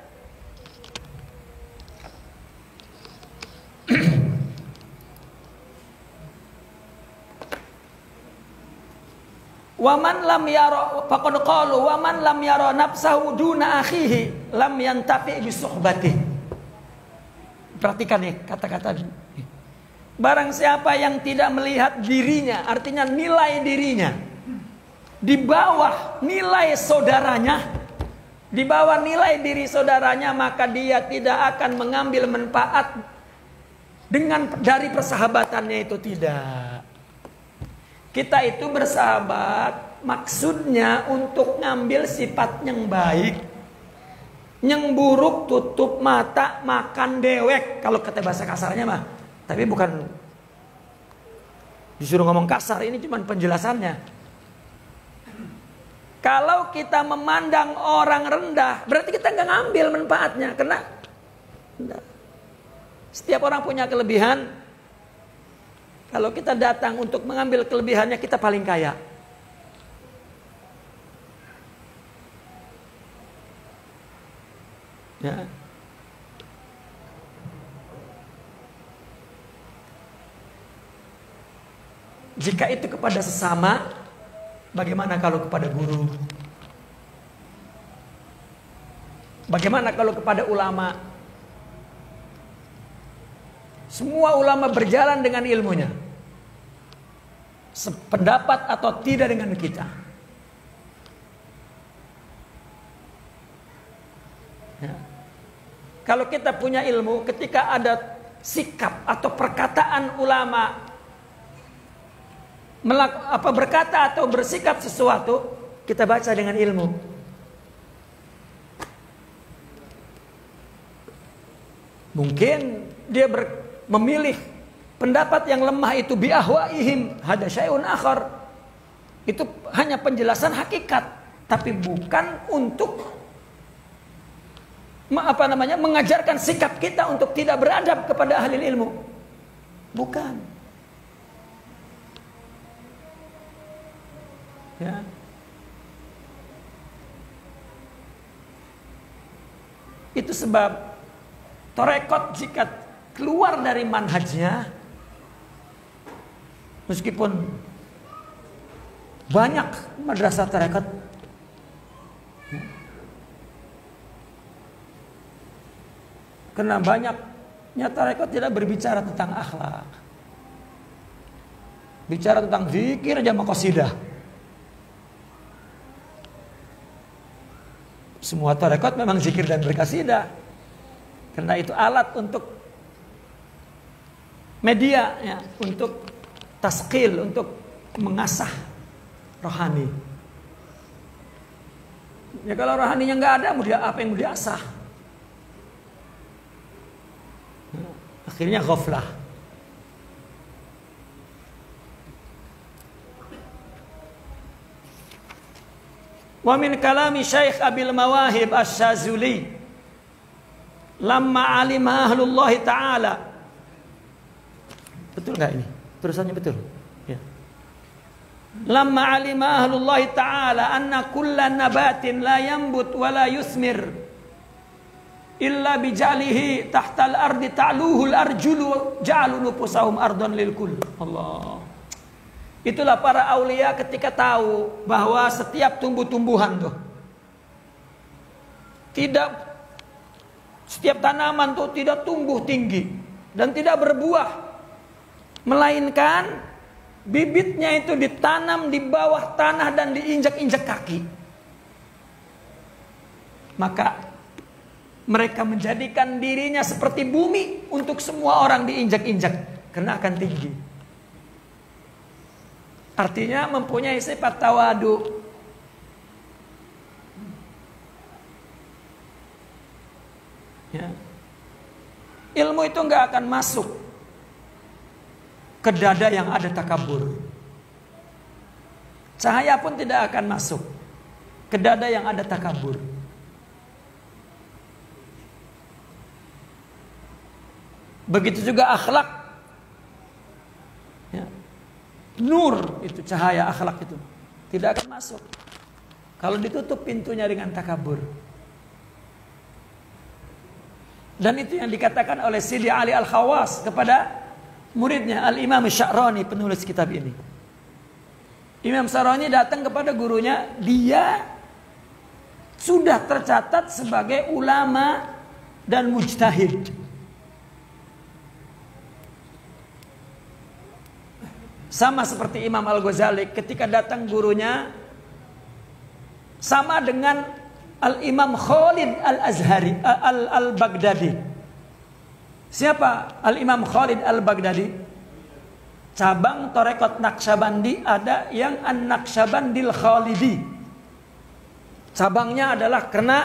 Waman lam yara faqad qalu waman lam yara nafsahu duna akhihi lam yantafi bi suhbatihi. Perhatikan nih kata-kata. Barang siapa yang tidak melihat dirinya, artinya nilai dirinya di bawah nilai saudaranya, di bawah nilai diri saudaranya, maka dia tidak akan mengambil manfaat dari persahabatannya itu. Tidak. Kita itu bersahabat maksudnya untuk ngambil sifat yang baik. Yang buruk tutup mata makan dewek, kalau kata bahasa kasarnya mah. Tapi bukan disuruh ngomong kasar, ini cuma penjelasannya. Kalau kita memandang orang rendah, berarti kita nggak ngambil manfaatnya. Karena setiap orang punya kelebihan. Kalau kita datang untuk mengambil kelebihannya, kita paling kaya. Ya. Jika itu kepada sesama, bagaimana kalau kepada guru? Bagaimana kalau kepada ulama? Semua ulama berjalan dengan ilmunya, sependapat atau tidak dengan kita. Ya. Kalau kita punya ilmu, ketika ada sikap atau perkataan ulama berkata atau bersikap sesuatu, kita baca dengan ilmu. Mungkin dia memilih pendapat yang lemah itu biahwaihim, hada syai'un akhar. Itu hanya penjelasan hakikat, tapi bukan untuk mengajarkan sikap kita untuk tidak beradab kepada ahli ilmu. Bukan. Ya. Itu sebab tarekat jika keluar dari manhajnya, meskipun banyak madrasah tarekat, karena banyaknya tarekat tidak berbicara tentang akhlak, bicara tentang zikir aja maqasidah. Semua tarekat memang zikir dan berkasidah, karena itu alat untuk media, ya, untuk taskil, untuk mengasah rohani. Ya kalau rohaninya nggak ada, apa yang mau diasah? Akhirnya ghaflah. Wa min kalami Syekh Abil Mawahib Asy-Syazuli lamma alima ahlullah ta'ala. Betul nggak ini? Terusannya betul? Ya. Lamma alima ahlullah ta'ala anna kulla nabatin la yambut wa la yusmir illa bijalihi tahtal ardi ta'luhul arjulu ja'alu nufusahum ardon lil kull. Allah. Itulah para aulia ketika tahu bahwa setiap tumbuh-tumbuhan tuh, setiap tanaman tuh tidak tumbuh tinggi dan tidak berbuah, melainkan bibitnya itu ditanam di bawah tanah dan diinjak-injak kaki. Maka mereka menjadikan dirinya seperti bumi untuk semua orang diinjak-injak, karena akan tinggi. Artinya mempunyai sifat tawadu. Ya. Ilmu itu nggak akan masuk ke dada yang ada takabur. Cahaya pun tidak akan masuk ke dada yang ada takabur. Begitu juga akhlak. Ya. Nur itu cahaya akhlak itu tidak akan masuk kalau ditutup pintunya dengan takabur. Dan itu yang dikatakan oleh Sidi Ali Al-Khawas kepada muridnya Al-Imam Sya'rani, penulis kitab ini. Imam Sya'rani datang kepada gurunya, dia sudah tercatat sebagai ulama dan mujtahid. Sama seperti Imam Al-Ghazali ketika datang gurunya, sama dengan Al-Imam Khalid Al-Azhari Al-Baghdadi. Siapa Al-Imam Khalid Al-Baghdadi? Cabang tarekat Naqsyabandi ada yang An-Naqsyabandil Khalidi. Cabangnya adalah karena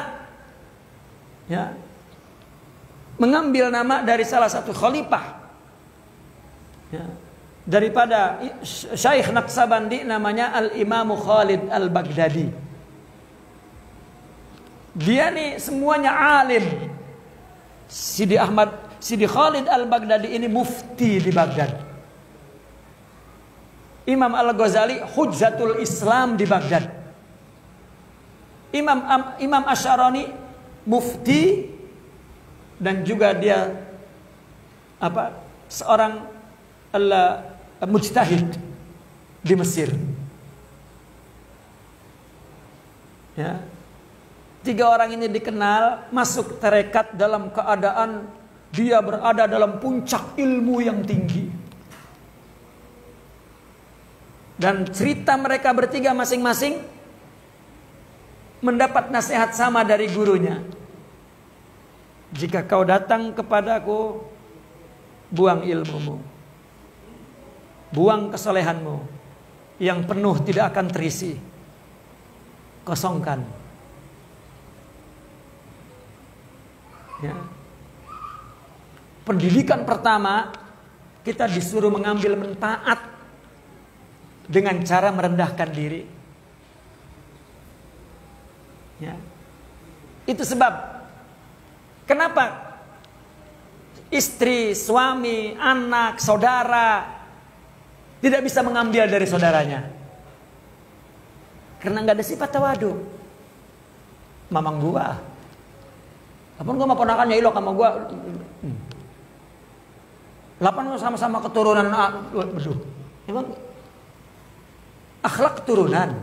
ya, mengambil nama dari salah satu khalifah. Ya. Daripada Syekh Naqsyabandi namanya Al-Imam Khalid Al-Baghdadi. Dia nih semuanya alim. Sidi Khalid Al-Baghdadi ini mufti di Baghdad. Imam Al-Ghazali hujjatul Islam di Baghdad. Imam Asy-Sya'rani mufti dan juga dia seorang mujtahid di Mesir. Ya. 3 orang ini dikenal masuk tarekat dalam keadaan dia berada dalam puncak ilmu yang tinggi. Dan cerita mereka bertiga masing-masing mendapat nasihat sama dari gurunya. Jika kau datang kepadaku, buang ilmumu, buang kesolehanmu yang penuh tidak akan terisi, kosongkan. Ya. Pendidikan pertama, kita disuruh mengambil manfaat dengan cara merendahkan diri. Ya. Itu sebab kenapa istri, suami, anak, saudara tidak bisa mengambil dari saudaranya? Karena nggak ada sifat tawadu. Mamang gua, apun gua mau ponakannya ilok sama gua. Lapan sama-sama keturunan. Waduh, emang akhlak keturunan,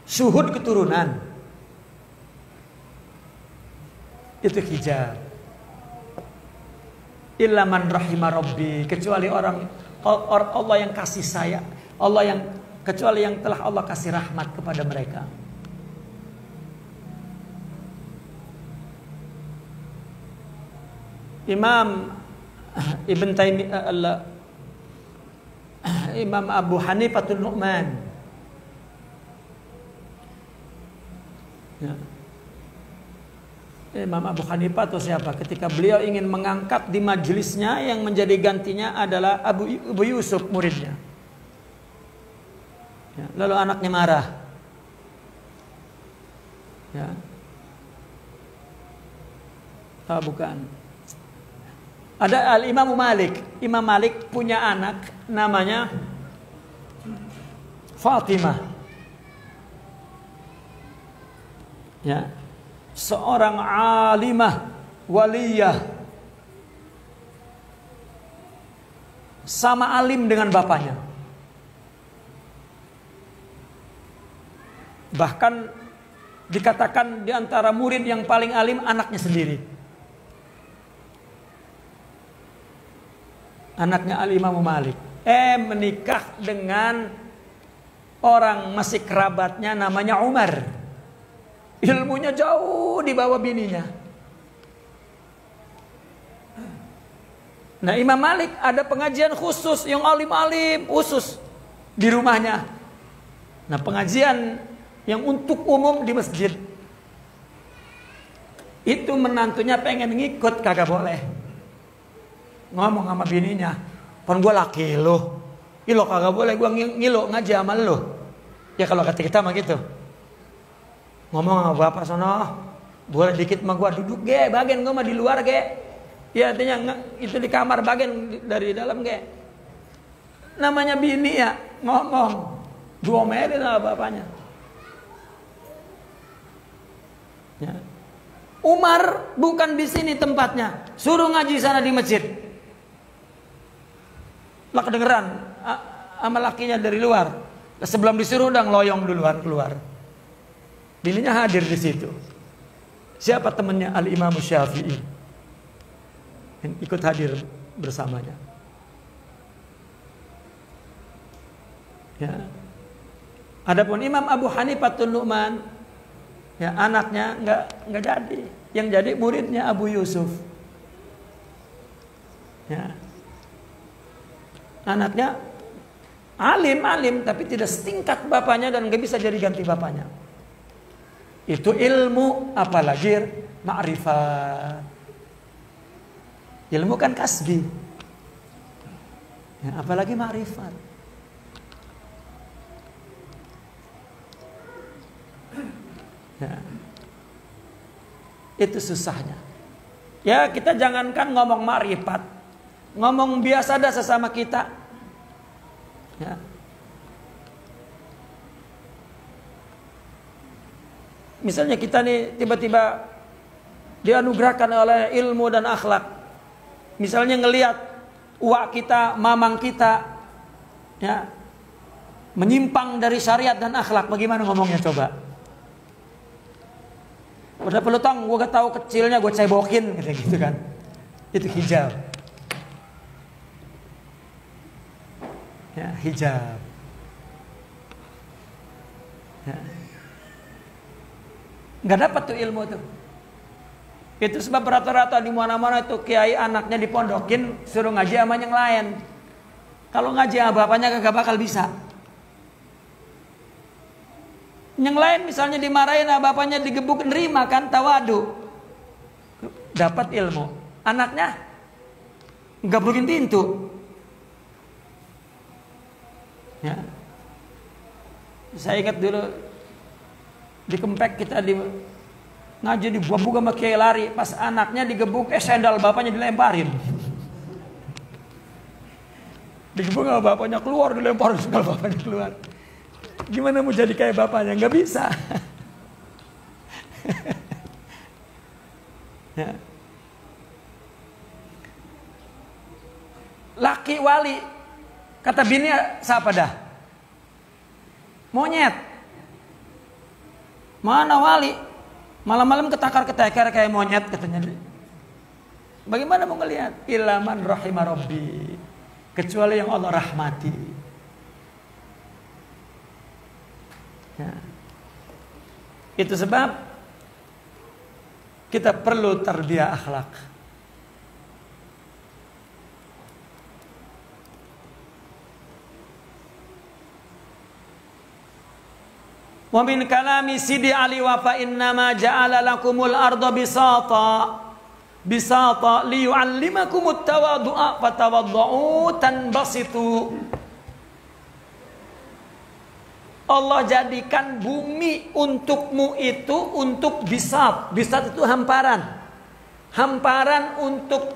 syuhud keturunan, itu hijab. Illa man rahimah rabbi, kecuali orang Allah yang kasih sayang, kecuali yang telah Allah kasih rahmat kepada mereka. Imam Ibn Taimiyah, Imam Abu Hanifatul Nu'man, ya. Imam Abu Hanifah atau siapa, ketika beliau ingin mengangkat di majelisnya, yang menjadi gantinya adalah Abu Yusuf, muridnya. Ya, lalu anaknya marah. Ya. Bukan. Ada Al-Imam Malik. Imam Malik punya anak namanya Fatimah. Ya. Seorang alimah, waliyah, sama alim dengan bapaknya. Bahkan dikatakan di antara murid yang paling alim anaknya sendiri. Anaknya Al-Imam Malik menikah dengan orang masih kerabatnya namanya Umar. Ilmunya jauh di bawah bininya. Nah, Imam Malik ada pengajian khusus yang alim-alim khusus di rumahnya. Nah, pengajian yang untuk umum di masjid. Itu menantunya pengen ngikut, kagak boleh. Ngomong sama bininya, "Pon gue laki lo, lo kagak boleh gue ngilo ngaji sama lo." Ya kalau kata kita mah gitu. Ngomong sama bapak sono, boleh dikit mah gua duduk ge, bagian gua mah di luar ge. Ya artinya itu di kamar, bagian dari dalam ge. Namanya bini ya, ngomong. Diomelin sama bapaknya. Ya. Umar bukan di sini tempatnya, suruh ngaji sana di masjid. Lah kedengeran sama lakinya dari luar. Sebelum disuruh udah ngeloyong duluan keluar. Bininya hadir di situ. Siapa temannya? Al-Imam Syafi'i. Yang ikut hadir bersamanya. Ya. Adapun Imam Abu Hanifatul Nu'man, ya anaknya nggak jadi. Yang jadi muridnya Abu Yusuf. Ya. Anaknya alim tapi tidak setingkat bapaknya dan nggak bisa jadi ganti bapaknya. Itu ilmu, apalagi ma'rifat. Ilmu kan kasbi, ya, apalagi ma'rifat. Ya. Itu susahnya. Ya kita jangankan ngomong ma'rifat, ngomong biasa dah sesama kita. Ya. Misalnya kita nih tiba-tiba dianugerahkan oleh ilmu dan akhlak. Misalnya ngelihat uak kita, mamang kita, ya, menyimpang dari syariat dan akhlak, bagaimana ngomongnya coba? Udah perlu tong, gue gak tahu kecilnya gue cebokin gitu kan. Itu hijab. Ya, hijab. Ya. Nggak dapat tuh ilmu tuh. Itu sebab rata-rata di mana-mana itu kiai anaknya dipondokin suruh ngaji sama yang lain. Kalau ngaji sama bapaknya kagak bakal bisa. Yang lain misalnya dimarahin sama bapaknya digebuk nerima kan tawadu. Dapat ilmu. Anaknya nggak bikin pintu. Ya. Saya ingat dulu di Kempek kita ngaji di buah-buah sama kiai lari, pas anaknya digebuk sendal bapaknya dilemparin. Digebuk sama bapaknya keluar, dilemparin sendal bapaknya keluar. Gimana mau jadi kayak bapaknya? Nggak bisa. Ya. Laki wali, kata bini siapa dah? Monyet. Mana wali? Malam-malam ketakar-ketakar kayak monyet katanya. Bagaimana mau ngelihat? Ilaman rahimah rabbi. Kecuali yang Allah rahmati. Ya. Itu sebab kita perlu tarbiyah akhlak. Wa min kalami Sidi Ali wa fa innama ja'ala lakumul arda bisata liyu'allimakumut tawaddu'a fatawadda'u tanbasitu. Allah jadikan bumi untukmu itu untuk bisat. Bisat itu hamparan. Hamparan untuk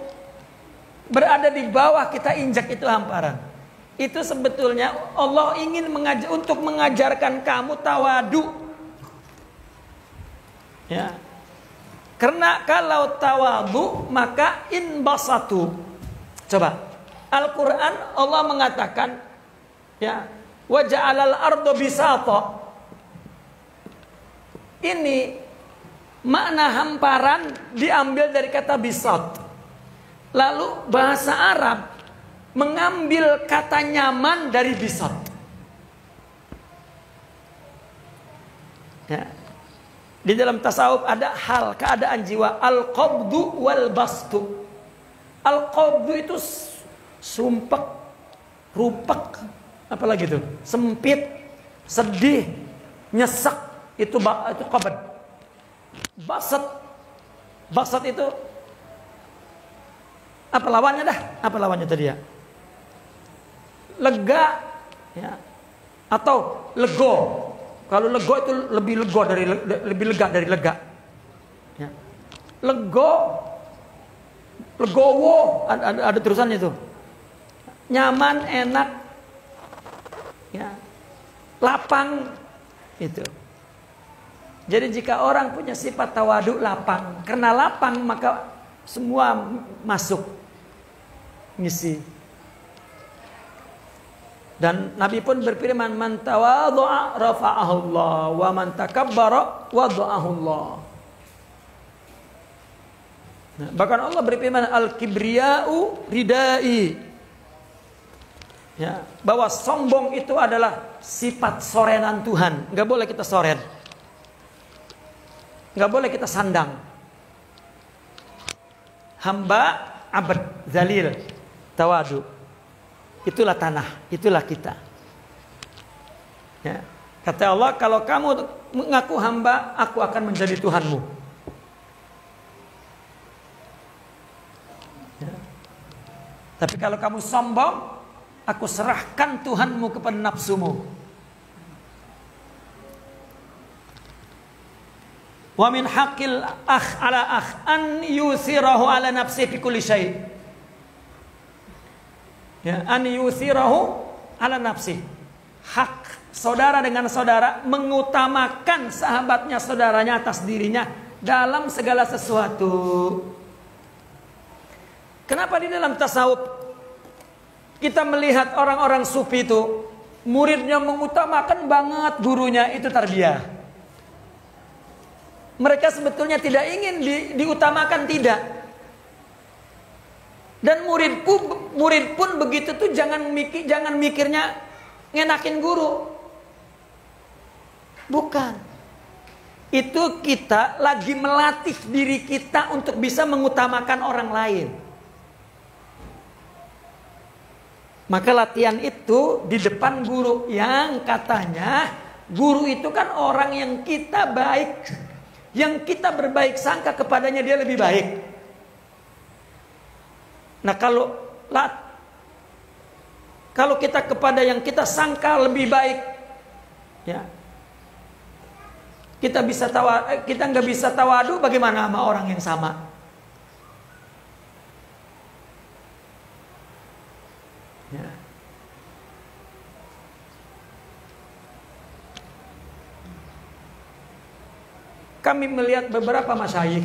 berada di bawah kita injak itu hamparan. Itu sebetulnya Allah ingin untuk mengajarkan kamu tawadu. Ya. Karena kalau tawadu maka inbasatu. Coba. Al-Qur'an Allah mengatakan ya, wa ja'alal arda bisata. Ini makna hamparan diambil dari kata bisat. Lalu bahasa Arab mengambil kata nyaman dari bisat. Ya. Di dalam tasawuf ada hal keadaan jiwa al-qabdu wal bastu. Al-qabdu itu sumpek, rupak, apalagi itu sempit, sedih, nyesek, itu qabd. Basat itu apa lawannya dah? Apa lawannya tadi ya? Lega, ya, atau lego. Kalau lego itu lebih lega dari lega. Ya. Legowo, ada terusannya itu. Nyaman, enak, ya, lapang, itu. Jadi jika orang punya sifat tawadu, lapang. Karena lapang maka semua masuk ngisi. Dan Nabi pun berfirman, man tawadhu'a rafa'ahu Allah wa man takabbara wada'ahu Allah. Nah, bahkan Allah berfirman, al-kibriya'u ridai. Ya, bahwa sombong itu adalah sifat sorenan Tuhan. Enggak boleh kita soren. Enggak boleh kita sandang. Hamba, abad, zalil, tawadu. Itulah tanah, itulah kita. Ya. Kata Allah, kalau kamu mengaku hamba, aku akan menjadi Tuhanmu. Ya. Tapi kalau kamu sombong, aku serahkan Tuhanmu kepada nafsumu. Wa min haqqil akh ala akh an yusirahu ala nafsihi fi kulli syai'. Ya, an yusirahu ala nafsi. Hak saudara dengan saudara mengutamakan sahabatnya saudaranya atas dirinya dalam segala sesuatu. Kenapa di dalam tasawuf kita melihat orang-orang sufi itu muridnya mengutamakan banget gurunya, itu tarbiyah. Mereka sebetulnya tidak ingin diutamakan, tidak. Dan murid pun begitu tuh, jangan mikirnya ngenakin guru. Bukan. Itu kita lagi melatih diri kita untuk bisa mengutamakan orang lain. Maka latihan itu di depan guru, yang katanya guru itu kan orang yang kita baik, yang kita berbaik sangka kepadanya dia lebih baik. Nah kalau kita kepada yang kita sangka lebih baik, ya kita nggak bisa tawadu, bagaimana sama orang yang sama? Ya. Kami melihat beberapa masyayikh,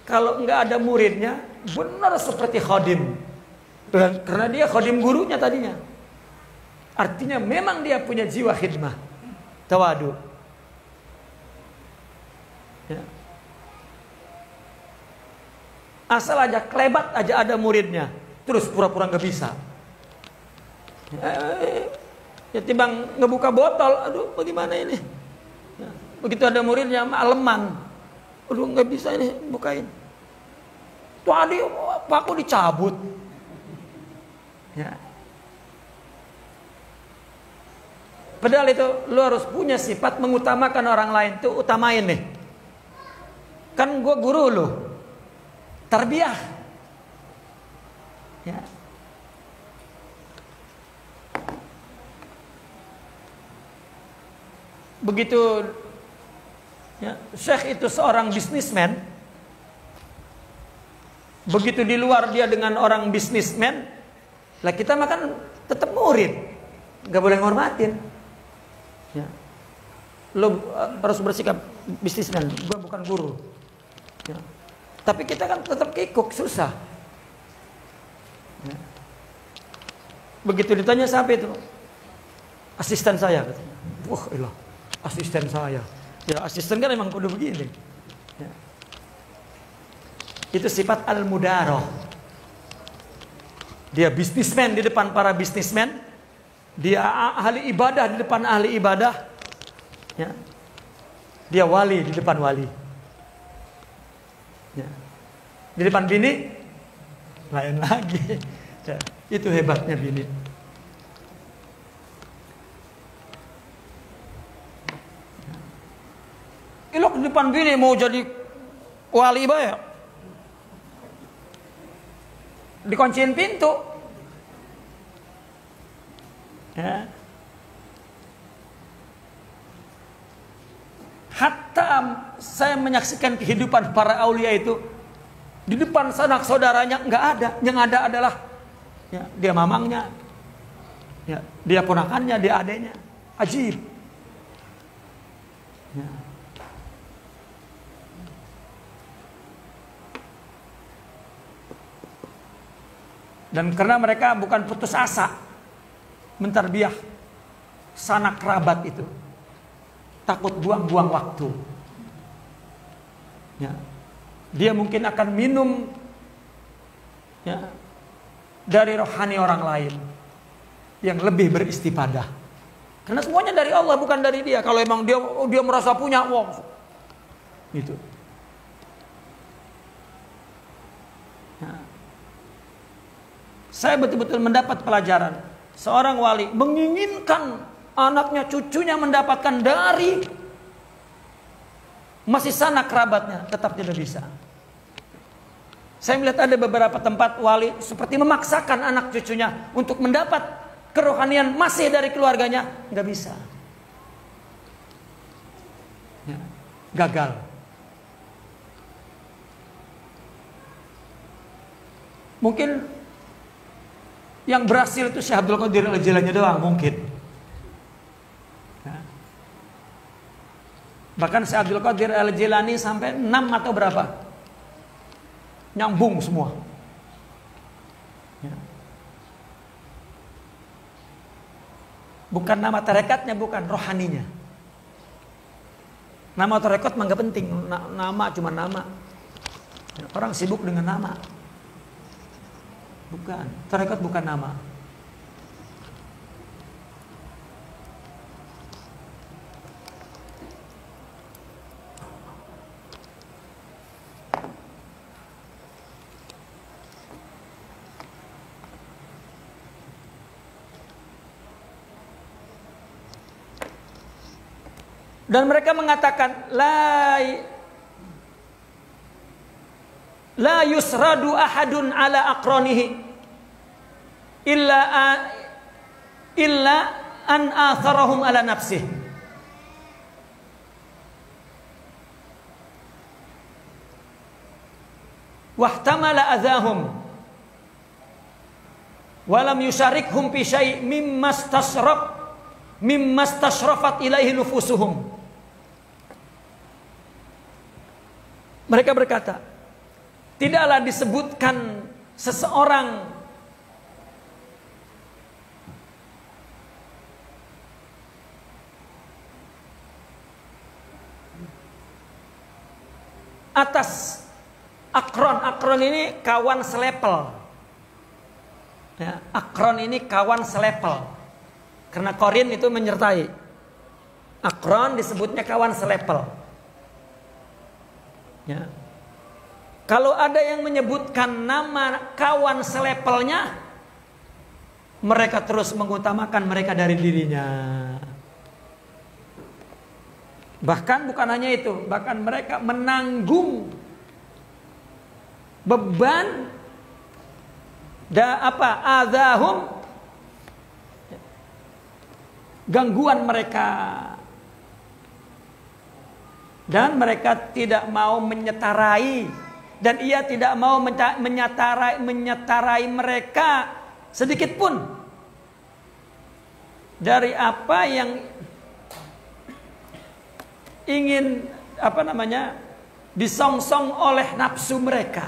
kalau nggak ada muridnya, benar seperti khadim. Karena dia khadim gurunya tadinya. Artinya memang dia punya jiwa khidmah, tawadu. Ya. Asal aja klebat aja ada muridnya, terus pura-pura nggak bisa. Ya timbang ngebuka botol, aduh bagaimana ini? Ya. Begitu ada muridnya aleman, aduh nggak bisa ini bukain. Tadi paku dicabut. Ya. Padahal itu lu harus punya sifat mengutamakan orang lain, tuh utamain nih. Kan gue guru lu, tarbiyah. Ya. Begitu ya, Syekh itu seorang bisnismen. Begitu di luar dia dengan orang bisnismen, lah kita makan tetap murid, nggak boleh ngormatin. Ya. Lo harus bersikap bisnismen, gue bukan guru. Ya. Tapi kita kan tetap kikuk, susah. Ya. Begitu ditanya siapa itu, asisten saya katanya. Wah ilah, asisten saya. Ya asisten kan emang kudu begini. Ya. Itu sifat al-mudaroh. Dia bisnismen di depan para bisnismen, dia ahli ibadah di depan ahli ibadah, ya. Dia wali di depan wali, ya. Di depan bini lain lagi, ya. Itu hebatnya bini. Ilok di depan bini mau jadi wali bayar, dikunciin pintu, ya. Hatta saya menyaksikan kehidupan para aulia itu, di depan sanak saudaranya nggak ada, yang ada adalah ya, dia mamangnya, ya, dia ponakannya, dia adeknya, ajib. Ya. Dan karena mereka bukan putus asa mentarbiah sanak kerabat itu, takut buang-buang waktu. Ya. Dia mungkin akan minum, ya, dari rohani orang lain yang lebih beristifadah. Karena semuanya dari Allah, bukan dari dia. Kalau emang dia merasa punya, wah, gitu. Ya. Saya betul-betul mendapat pelajaran. Seorang wali menginginkan anaknya, cucunya mendapatkan dari masih sanak kerabatnya, tetap tidak bisa. Saya melihat ada beberapa tempat wali seperti memaksakan anak cucunya untuk mendapat kerohanian masih dari keluarganya, nggak bisa. Ya, gagal. Mungkin yang berhasil itu Syekh Abdul Qadir Al-Jilani doang mungkin. Ya. Bahkan Syekh Abdul Qadir Al-Jilani sampai 6 atau berapa, nyambung semua. Ya. Bukan nama tarekatnya, bukan rohaninya. Nama atau rekod mah nggak penting. Nama cuma nama. Orang sibuk dengan nama. Bukan. Rekod bukan nama. Dan mereka mengatakan la yusradu ahadun ala aqranihi illa an atharahum ala nafsih. Wahtamala adahum walam yusyarikhum fi syai' mimma istashrafat ilaihi nufusuhum. Mereka berkata, tidaklah disebutkan seseorang atas akron. Akron ini kawan selepel. Ya, akron ini kawan selepel. Karena korin itu menyertai. Akron disebutnya kawan selepel. Ya. Kalau ada yang menyebutkan nama kawan selepelnya, mereka terus mengutamakan mereka dari dirinya. Bahkan bukan hanya itu, bahkan mereka menanggung beban azahum, gangguan mereka. Dan mereka tidak mau menyetarai, dan ia tidak mau menyetarai mereka sedikit pun dari apa yang ingin disongsong oleh nafsu mereka.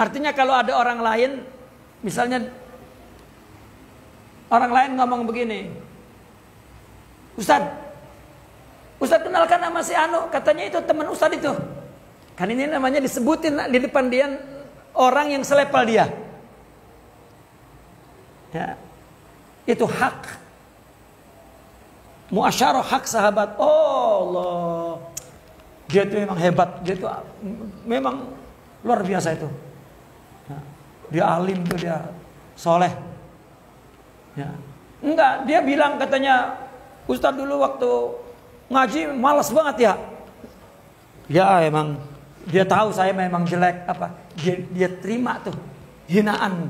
Artinya kalau ada orang lain, misalnya orang lain ngomong begini, Ustadz kenalkan nama si Anu, katanya itu teman Ustadz itu. Kan ini namanya disebutin di depan dia orang yang selepel dia. Ya. Itu hak. Muasyarah hak sahabat. Oh Allah. Dia itu memang hebat, dia itu memang luar biasa itu. Ya. Dia alim tuh, dia soleh. Ya. Enggak, dia bilang katanya, Ustadz dulu waktu ngaji malas banget ya. Ya emang dia tahu saya memang jelek apa. Dia terima tuh hinaan.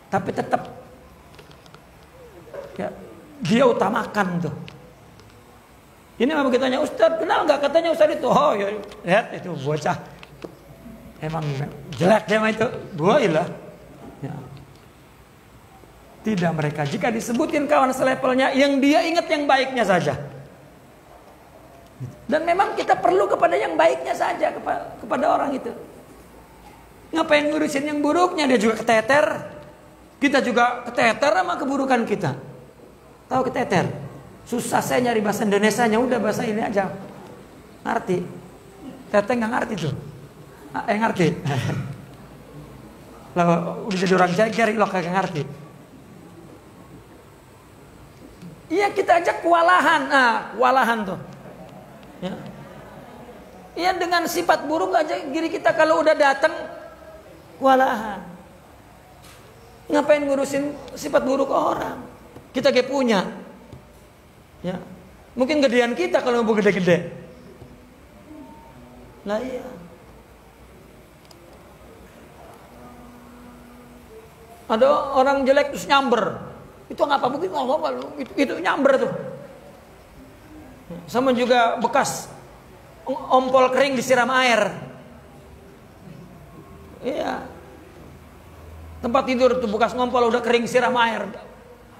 Tapi tetap ya, dia utamakan tuh. Ini memang begitu tanya, Ustadz kenal nggak? Katanya Ustadz itu. Oh ya, lihat itu bocah. Emang jelek dia mah itu. Boilah. Ya. Tidak mereka. Jika disebutin kawan selepelnya, yang dia ingat yang baiknya saja. Dan memang kita perlu kepada yang baiknya saja kepada orang itu. Ngapain ngurusin yang buruknya? Dia juga keteter. Kita juga keteter sama keburukan kita. Tahu keteter? Susah saya nyari bahasa Indonesianya. Udah bahasa ini aja. Ngerti? Teteh nggak ngerti tuh. Ngerti. Lalu udah jadi orang jagar, lo kagak ngerti. Iya kita aja kewalahan, kewalahan tuh. Ya. Iya dengan sifat buruk aja diri kita kalau udah datang kewalahan. Ngapain ngurusin sifat buruk orang? Kita kayak punya. Ya. Mungkin gedean kita kalau mau gede-gede. Lah iya. Ada orang jelek terus nyamber. Itu nggak apa mungkin itu nyamber tuh. Sama juga bekas ompol kering disiram air. Iya. Tempat tidur tuh bekas ngompol udah kering siram air.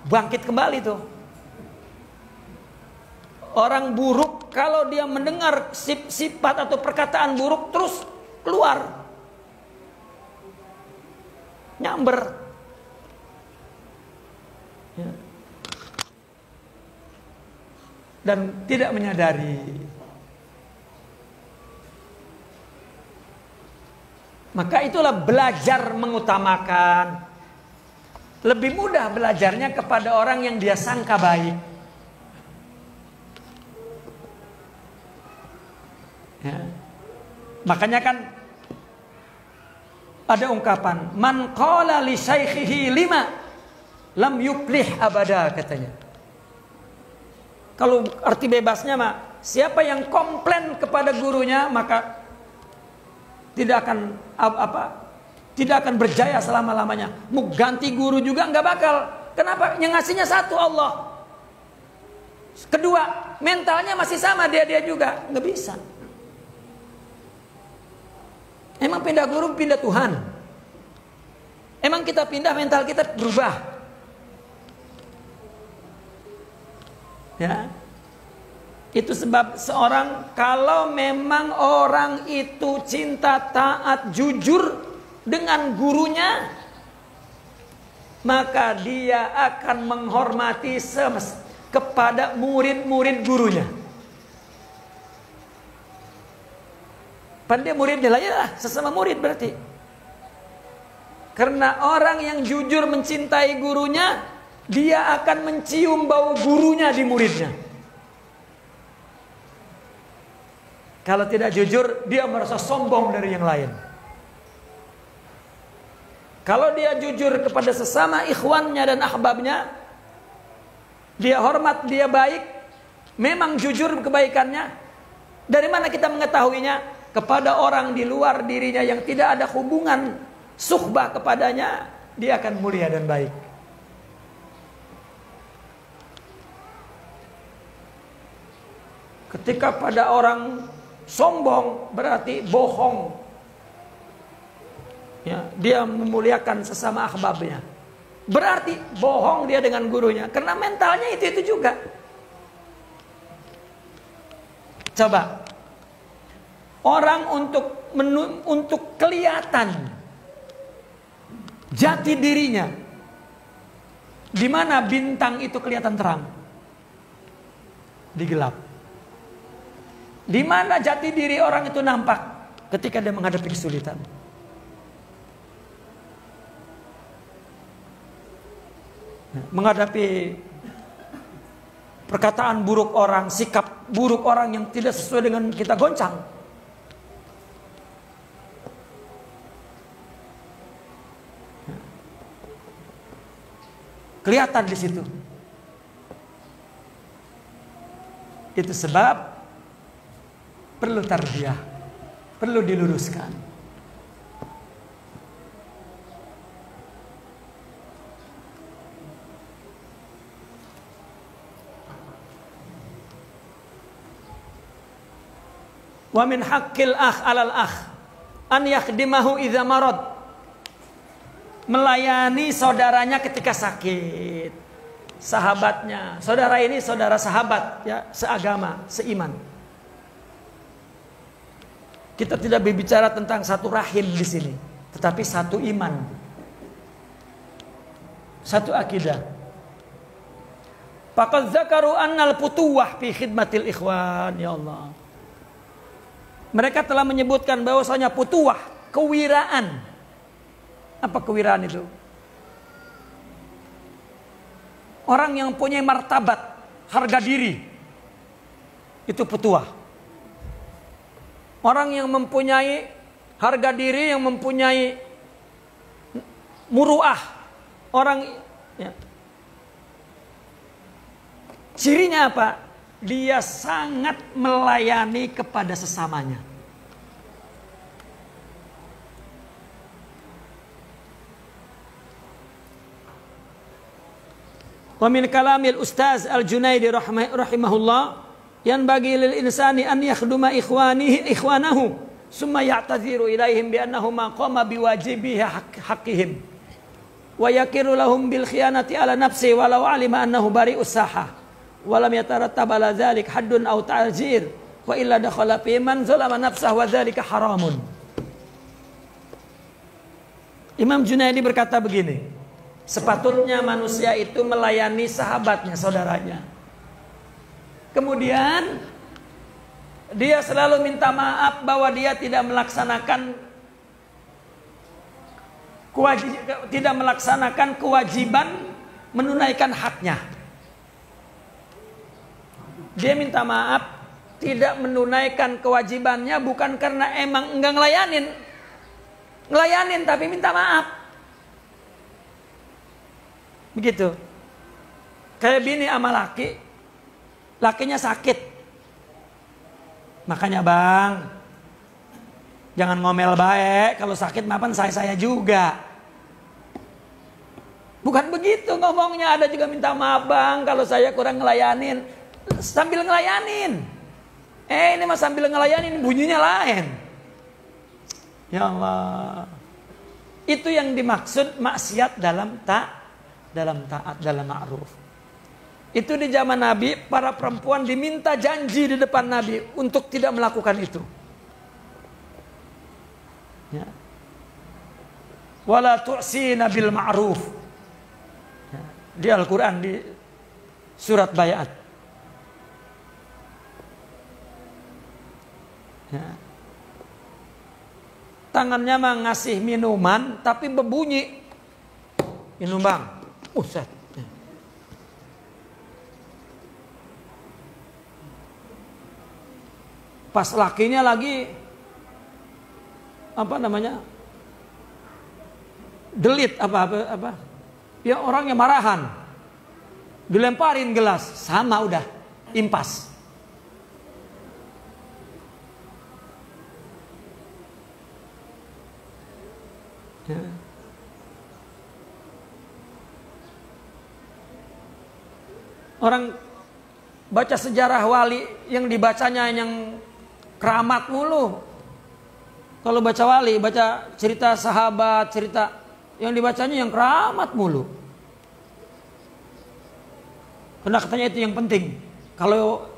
Bangkit kembali tuh. Orang buruk kalau dia mendengar sifat atau perkataan buruk terus keluar. Nyamber. Ya. dan tidak menyadari. Maka itulah belajar mengutamakan. Lebih mudah belajarnya kepada orang yang dia sangka baik. Ya. Makanya kan ada ungkapan, man qala li syaikhihi lima lam yuplih abada, katanya. Kalau arti bebasnya mah, siapa yang komplain kepada gurunya maka tidak akan berjaya selama-lamanya. Mau ganti guru juga nggak bakal. Kenapa? Yang ngasihnya satu, Allah. Kedua, mentalnya masih sama dia juga, nggak bisa. Emang pindah guru, pindah Tuhan. Emang kita pindah, mental kita berubah. Ya. Itu sebab seorang, kalau memang orang itu cinta, taat, jujur dengan gurunya, maka dia akan menghormati kepada murid-murid gurunya. Pandai muridnya lah, ya sesama murid berarti. Karena orang yang jujur mencintai gurunya, dia akan mencium bau gurunya di muridnya. Kalau tidak jujur, dia merasa sombong dari yang lain. Kalau dia jujur kepada sesama ikhwannya dan ahbabnya, dia hormat, dia baik, memang jujur kebaikannya. Dari mana kita mengetahuinya? Kepada orang di luar dirinya yang tidak ada hubungan suhbah kepadanya, dia akan mulia dan baik. Ketika pada orang sombong, berarti bohong. Ya, dia memuliakan sesama ahbabnya, berarti bohong dia dengan gurunya. Karena mentalnya itu juga. Coba orang untuk kelihatan jati dirinya, di mana bintang itu kelihatan terang? Di gelap. Di mana jati diri orang itu nampak? Ketika dia menghadapi kesulitan. Menghadapi perkataan buruk orang, sikap buruk orang yang tidak sesuai dengan kita, goncang. Kelihatan di situ. Itu sebab perlu tarbiyah, perlu diluruskan. Wa min haqqil akh 'alal akh an yakhdimahu idza marad. Melayani saudaranya ketika sakit. Sahabatnya, saudara ini saudara sahabat, ya, seagama, seiman. Kita tidak berbicara tentang satu rahim di sini, tetapi satu iman, satu akidah. Faqad zakaru annal futuwah fi khidmatil ikhwan, ya Allah. Mereka telah menyebutkan bahwasanya futuwah, kewiraan. Apa kewiraan itu? Orang yang punya martabat, harga diri, itu futuwah. Orang yang mempunyai harga diri, yang mempunyai muruah, orang, ya. Cirinya apa? Dia sangat melayani kepada sesamanya. Wa min kalamil Ustaz Al-Junaidi rahimahullah, yanbaghi lil insani an yakhduma ikhwanahu summa ya'tadhiru ilaihim bi annahu ma qama biwajibihi haqqihim wa yakiru lahum bil khiyanati ala nafsi walau alima annahu bari'us sahah wa lam yatarattab ala dzalik haddun aw ta'zir wa illa dakhala fi man zalama nafsahu wa dzalika haramun. Imam Junaidi berkata begini, sepatutnya manusia itu melayani sahabatnya, saudaranya. Kemudian dia selalu minta maaf bahwa dia tidak melaksanakan kewajiban menunaikan haknya. Dia minta maaf tidak menunaikan kewajibannya bukan karena emang enggak ngelayanin tapi minta maaf. Begitu. Kayak bini sama lakinya sakit. Makanya bang, jangan ngomel baik, kalau sakit maafan saya juga. Bukan begitu ngomongnya, ada juga minta maaf bang kalau saya kurang ngelayanin. Sambil ngelayanin. Ini mah sambil ngelayanin bunyinya lain. Ya Allah. Itu yang dimaksud maksiat dalam taat, dalam ma'ruf. Itu di zaman Nabi, para perempuan diminta janji di depan Nabi untuk tidak melakukan itu. Ya. Wala tu'sina bil ma'ruf. Ya. Di Al-Quran, di surat Bayat. Ya. Tangannya mah ngasih minuman tapi berbunyi. Minum bang. Ustaz. Pas lakinya lagi delit apa. Ya orangnya marahan. Dilemparin gelas, sama udah impas. Ya. Orang baca sejarah wali yang dibacanya yang keramat mulu. Kalau baca wali, baca cerita sahabat, cerita yang dibacanya yang keramat mulu. Karena katanya itu yang penting. Kalau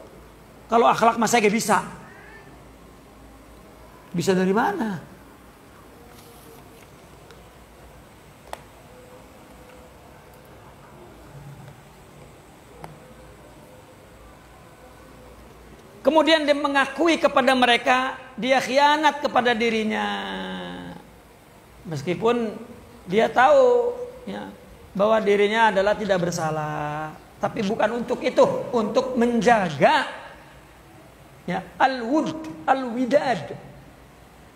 akhlak masa gak bisa. Bisa dari mana? Kemudian dia mengakui kepada mereka dia khianat kepada dirinya. Meskipun dia tahu ya, bahwa dirinya adalah tidak bersalah. Tapi bukan untuk itu. Untuk menjaga ya, al-widad.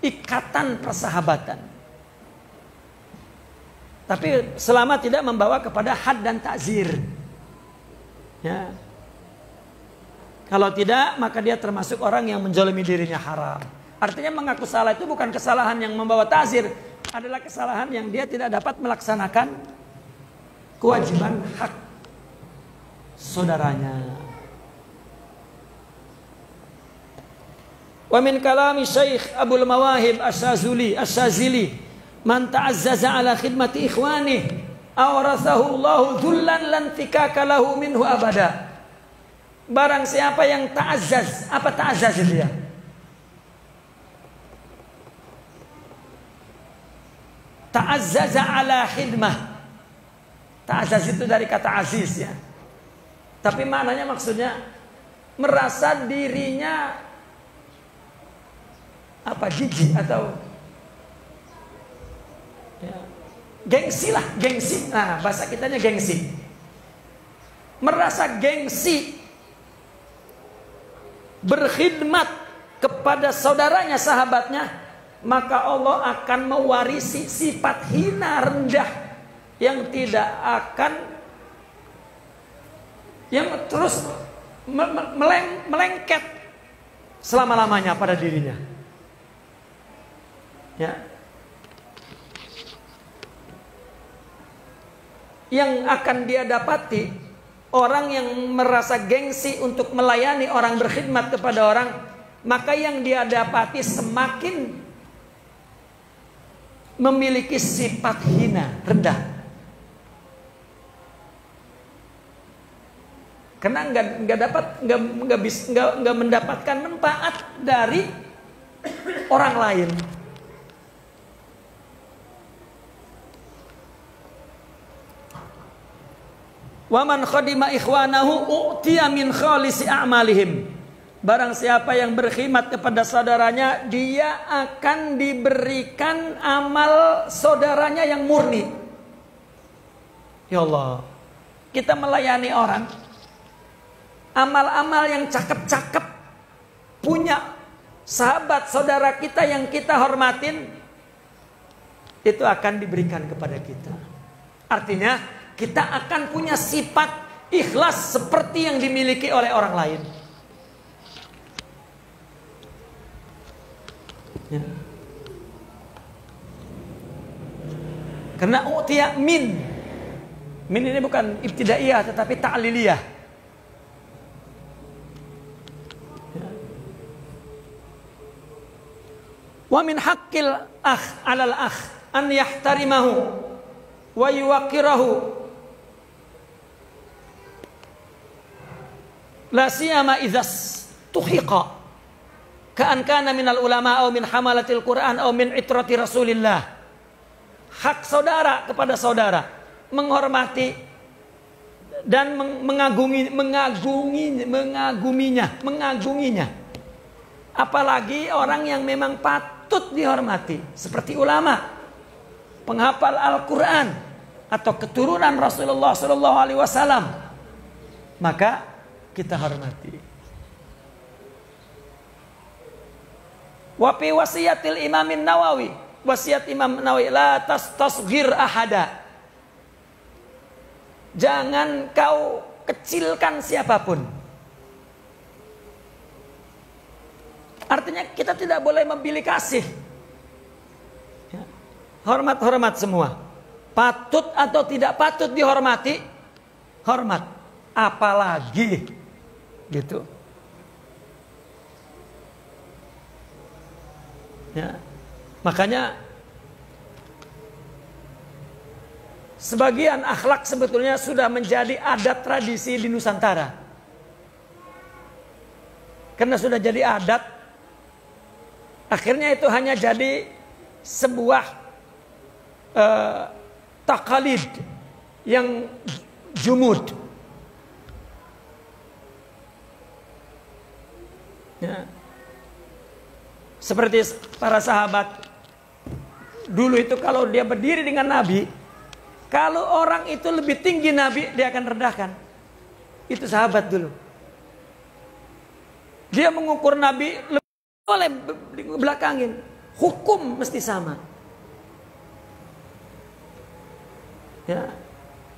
Ikatan persahabatan. Tapi selama tidak membawa kepada had dan ta'zir. Ya. Kalau tidak, maka dia termasuk orang yang menzalimi dirinya haram. Artinya mengaku salah itu bukan kesalahan yang membawa ta'zir. Adalah kesalahan yang dia tidak dapat melaksanakan kewajiban hak saudaranya. Wa min kalami Syekh Abdul Mawahib Asy-Syazili, man ta'azzaza ala khidmati ikhwanihi awrathahu Allahu dhullan lan fikaka lahu minhu abada. Barang siapa yang ta'azzaz, apa ta'azzaz itu ya? Ta'azzaza ala khidmah. Ta'azzaz itu dari kata aziz ya. Tapi maknanya maksudnya merasa dirinya apa jijik atau ya, gengsi lah, gengsi. Nah, bahasa kitanya gengsi. Merasa gengsi berkhidmat kepada saudaranya, sahabatnya, maka Allah akan mewarisi sifat hina rendah yang tidak akan, yang terus melengket selama-lamanya pada dirinya. Ya. Yang akan dia dapati orang yang merasa gengsi untuk melayani orang, berkhidmat kepada orang, maka yang dia dapati semakin memiliki sifat hina, rendah. Karena nggak mendapatkan manfaat dari orang lain. Wa man khadima ikhwanahu u'tiya min khalisi a'malihim. Barang siapa yang berkhidmat kepada saudaranya, dia akan diberikan amal saudaranya yang murni. Ya Allah, kita melayani orang, amal-amal yang cakep-cakep, punya sahabat saudara kita yang kita hormatin, itu akan diberikan kepada kita. Artinya kita akan punya sifat ikhlas seperti yang dimiliki oleh orang lain. Ya. Karena u'tiya min ini bukan ibtidaiyah tetapi ta'liliyah. Ya. Wa min haqqil akh 'alal akh an yahtarimahu wa yuwaqqirahu la siyama idzas tuhiqa ka'an kana minal ulama aw min hamalatil Qur'an aw min itrati Rasulillah. Hak saudara kepada saudara, menghormati dan mengagunginya. Apalagi orang yang memang patut dihormati seperti ulama, penghafal Al-Qur'an atau keturunan Rasulullah sallallahu alaihi wasallam. Maka kita hormati. Wa fi wasiyatil Imamin Nawawi, wasiat Imam Nawawi, la tasghir ahada. Jangan kau kecilkan siapapun. Artinya kita tidak boleh membilik kasih. Ya. Hormat-hormat semua. Patut atau tidak patut dihormati, hormat. Apalagi gitu. Ya. Makanya sebagian akhlak sebetulnya sudah menjadi adat tradisi di Nusantara. Karena sudah jadi adat, akhirnya itu hanya jadi sebuah takalid yang jumud. Ya. Seperti para sahabat dulu itu, kalau dia berdiri dengan Nabi, kalau orang itu lebih tinggi Nabi, dia akan rendahkan. Itu sahabat dulu. Dia mengukur Nabi oleh belakangin. Hukum mesti sama. Ya.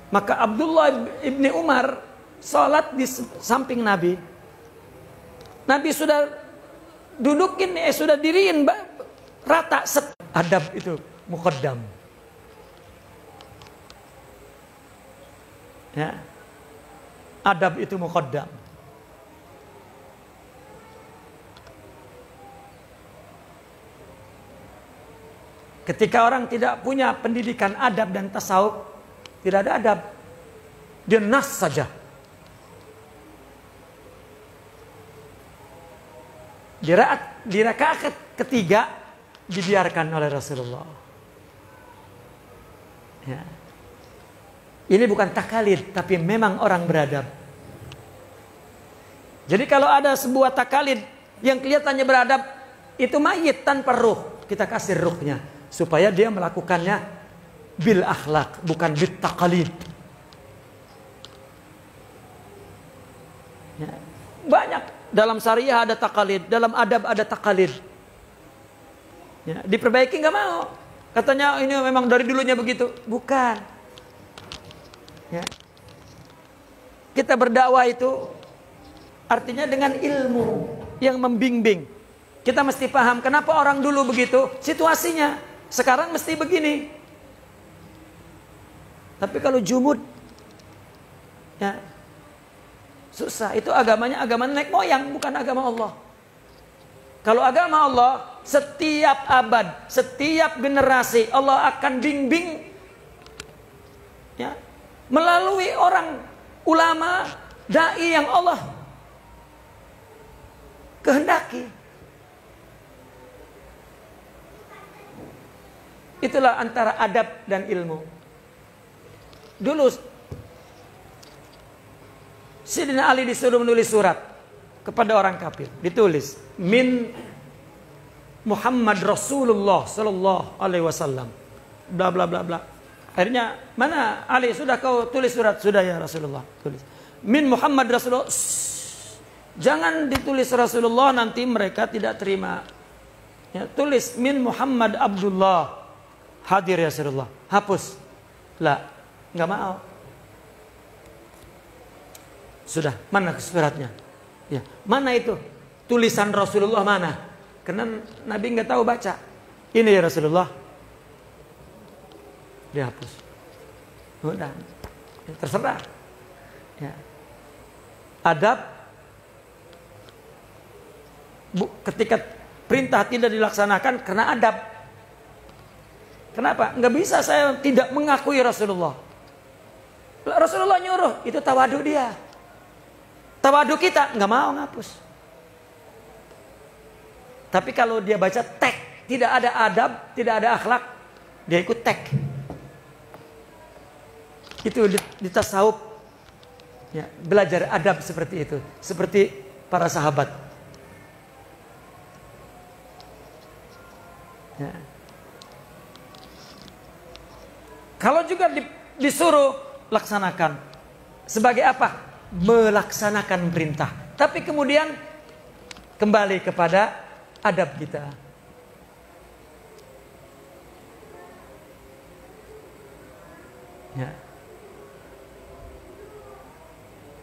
Maka Abdullah ibni Umar sholat di samping Nabi. Nabi sudah dudukin, sudah diriin rata. Adab itu muqaddam. Ya. Adab itu muqaddam. Ketika orang tidak punya pendidikan adab dan tasawuf, tidak ada adab. Dia nas saja. Di rakaat ketiga dibiarkan oleh Rasulullah. Ya. Ini bukan takalid, tapi memang orang beradab. Jadi kalau ada sebuah takalid yang kelihatannya beradab, itu mayit tanpa ruh. Kita kasih ruhnya supaya dia melakukannya bil akhlak, bukan bit takalid. Ya. Banyak. Dalam syariah ada takalid, dalam adab ada takalid. Ya, diperbaiki nggak mau. Katanya ini memang dari dulunya begitu. Bukan. Ya. Kita berdakwah itu artinya dengan ilmu yang membimbing. Kita mesti paham kenapa orang dulu begitu situasinya. Sekarang mesti begini. Tapi kalau jumud, ya, susah. Itu agamanya agama nenek moyang, bukan agama Allah. Kalau agama Allah, setiap abad, setiap generasi Allah akan bimbing, ya, melalui orang ulama, dai yang Allah kehendaki. Itulah antara adab dan ilmu. Dulu Sayyidina Ali disuruh menulis surat kepada orang kafir. Ditulis, min Muhammad Rasulullah sallallahu alaihi wasallam. Bla bla bla bla. Akhirnya, mana Ali, sudah kau tulis surat? Sudah ya Rasulullah, tulis. Min Muhammad Rasulullah. Jangan ditulis Rasulullah, nanti mereka tidak terima. Ya, tulis min Muhammad Abdullah. Hadir ya Rasulullah. Hapus. Lah, enggak mau. Sudah, mana suratnya? Ya, mana itu? Tulisan Rasulullah mana? Karena Nabi nggak tahu baca. Ini ya Rasulullah. Dihapus. Udah. Ya, terserah. Ya. Adab. Ketika perintah tidak dilaksanakan karena adab. Kenapa? Nggak bisa saya tidak mengakui Rasulullah. Rasulullah nyuruh, itu tawadu dia. Tawadu kita nggak mau ngapus. Tapi kalau dia baca tek, tidak ada adab, tidak ada akhlak, dia ikut tek. Itu di tasawuf, ya, belajar adab seperti itu, seperti para sahabat. Ya. Kalau juga disuruh laksanakan, sebagai apa? Melaksanakan perintah. Tapi kemudian kembali kepada adab kita. Ya.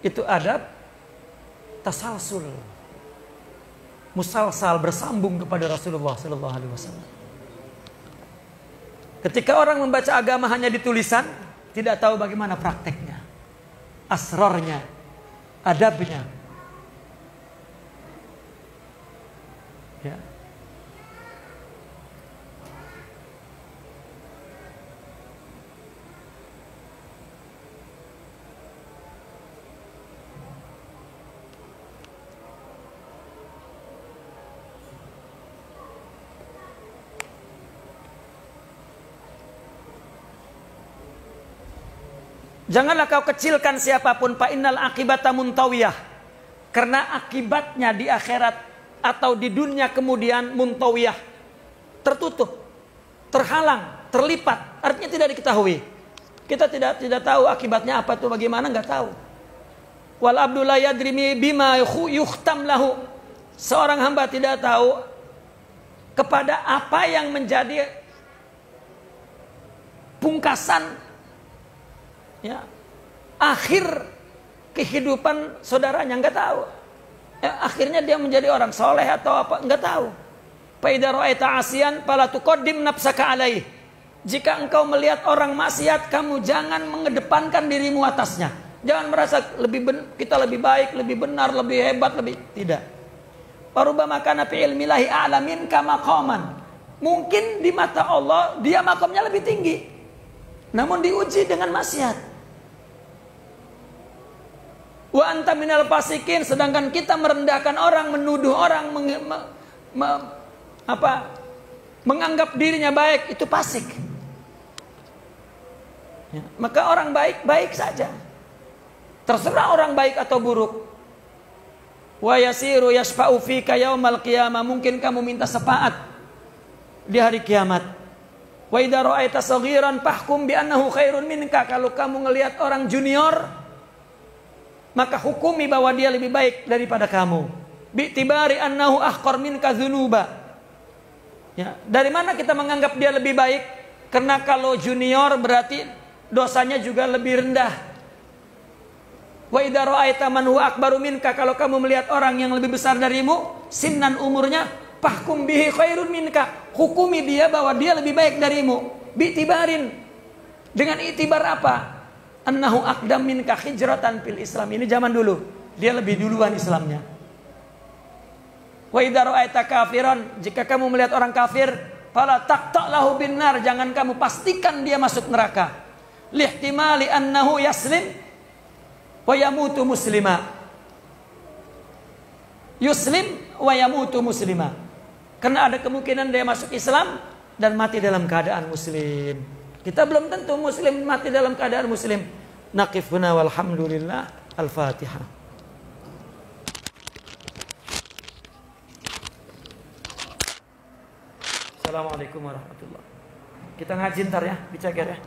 Itu adab tasalsul, musalsal, bersambung kepada Rasulullah sallallahu alaihi wasallam. Ketika orang membaca agama hanya di tulisan, tidak tahu bagaimana prakteknya, asrarnya, adabnya. Ya. Janganlah kau kecilkan siapapun, fa innal akibata muntawiyah. Karena akibatnya di akhirat atau di dunia kemudian muntawiyah, tertutup, terhalang, terlipat, artinya tidak diketahui. Kita tidak tahu akibatnya apa itu, bagaimana, nggak tahu. Wal abdu la yadri bima yukhtam lahu. Seorang hamba tidak tahu kepada apa yang menjadi pungkasan, ya, akhir kehidupan saudaranya, nggak tahu. Ya, akhirnya dia menjadi orang soleh atau apa, nggak tahu. Fa idza ra'aita 'asiyan fala tuqaddim nafsaka alaih. Jika engkau melihat orang maksiat, kamu jangan mengedepankan dirimu atasnya. Jangan merasa kita lebih baik, lebih benar, lebih hebat, lebih tidak. Parubama kana fi ilmillahi a'lamin kama qaman. Mungkin di mata Allah dia makamnya lebih tinggi, namun diuji dengan maksiat. Wa anta minal fasikin, sedangkan kita merendahkan orang, menuduh orang, menganggap dirinya baik, itu fasik. Ya, maka orang baik saja. Terserah orang baik atau buruk. Wa yasiru yashfa'u fika yaumal qiyamah, mungkin kamu minta syafaat di hari kiamat. Wa idza ra'aita saghiran fahkum bi annahu khairun minka, kalau kamu ngelihat orang junior, maka hukumi bahwa dia lebih baik daripada kamu. Bi'tibari annahu ahqar minka dzunuba. Ya, dari mana kita menganggap dia lebih baik? Karena kalau junior berarti dosanya juga lebih rendah. Wa idza ra'aita man huwa akbaru minka, kalau kamu melihat orang yang lebih besar darimu, sinnan umurnya, fahkum bihi khairun minka, hukumi dia bahwa dia lebih baik darimu. Bi'tibarin, dengan itibar apa? Annahu aqdam minka hijratan fil Islam. Ini zaman dulu, dia lebih duluan Islamnya. Wa idza ra'aita kafiran, jika kamu melihat orang kafir, fala taqta' lahu bin nar, jangan kamu pastikan dia masuk neraka. Lihtimali annahu yaslim wa yamutu muslima. Yuslim wa yamutu muslima. Karena ada kemungkinan dia masuk Islam dan mati dalam keadaan muslim. Kita belum tentu muslim mati dalam keadaan muslim. Naqif huna walhamdulillah. Al-Fatihah. Wassalamualaikum warahmatullahi. Kita ngaji ntar ya, diceger ya.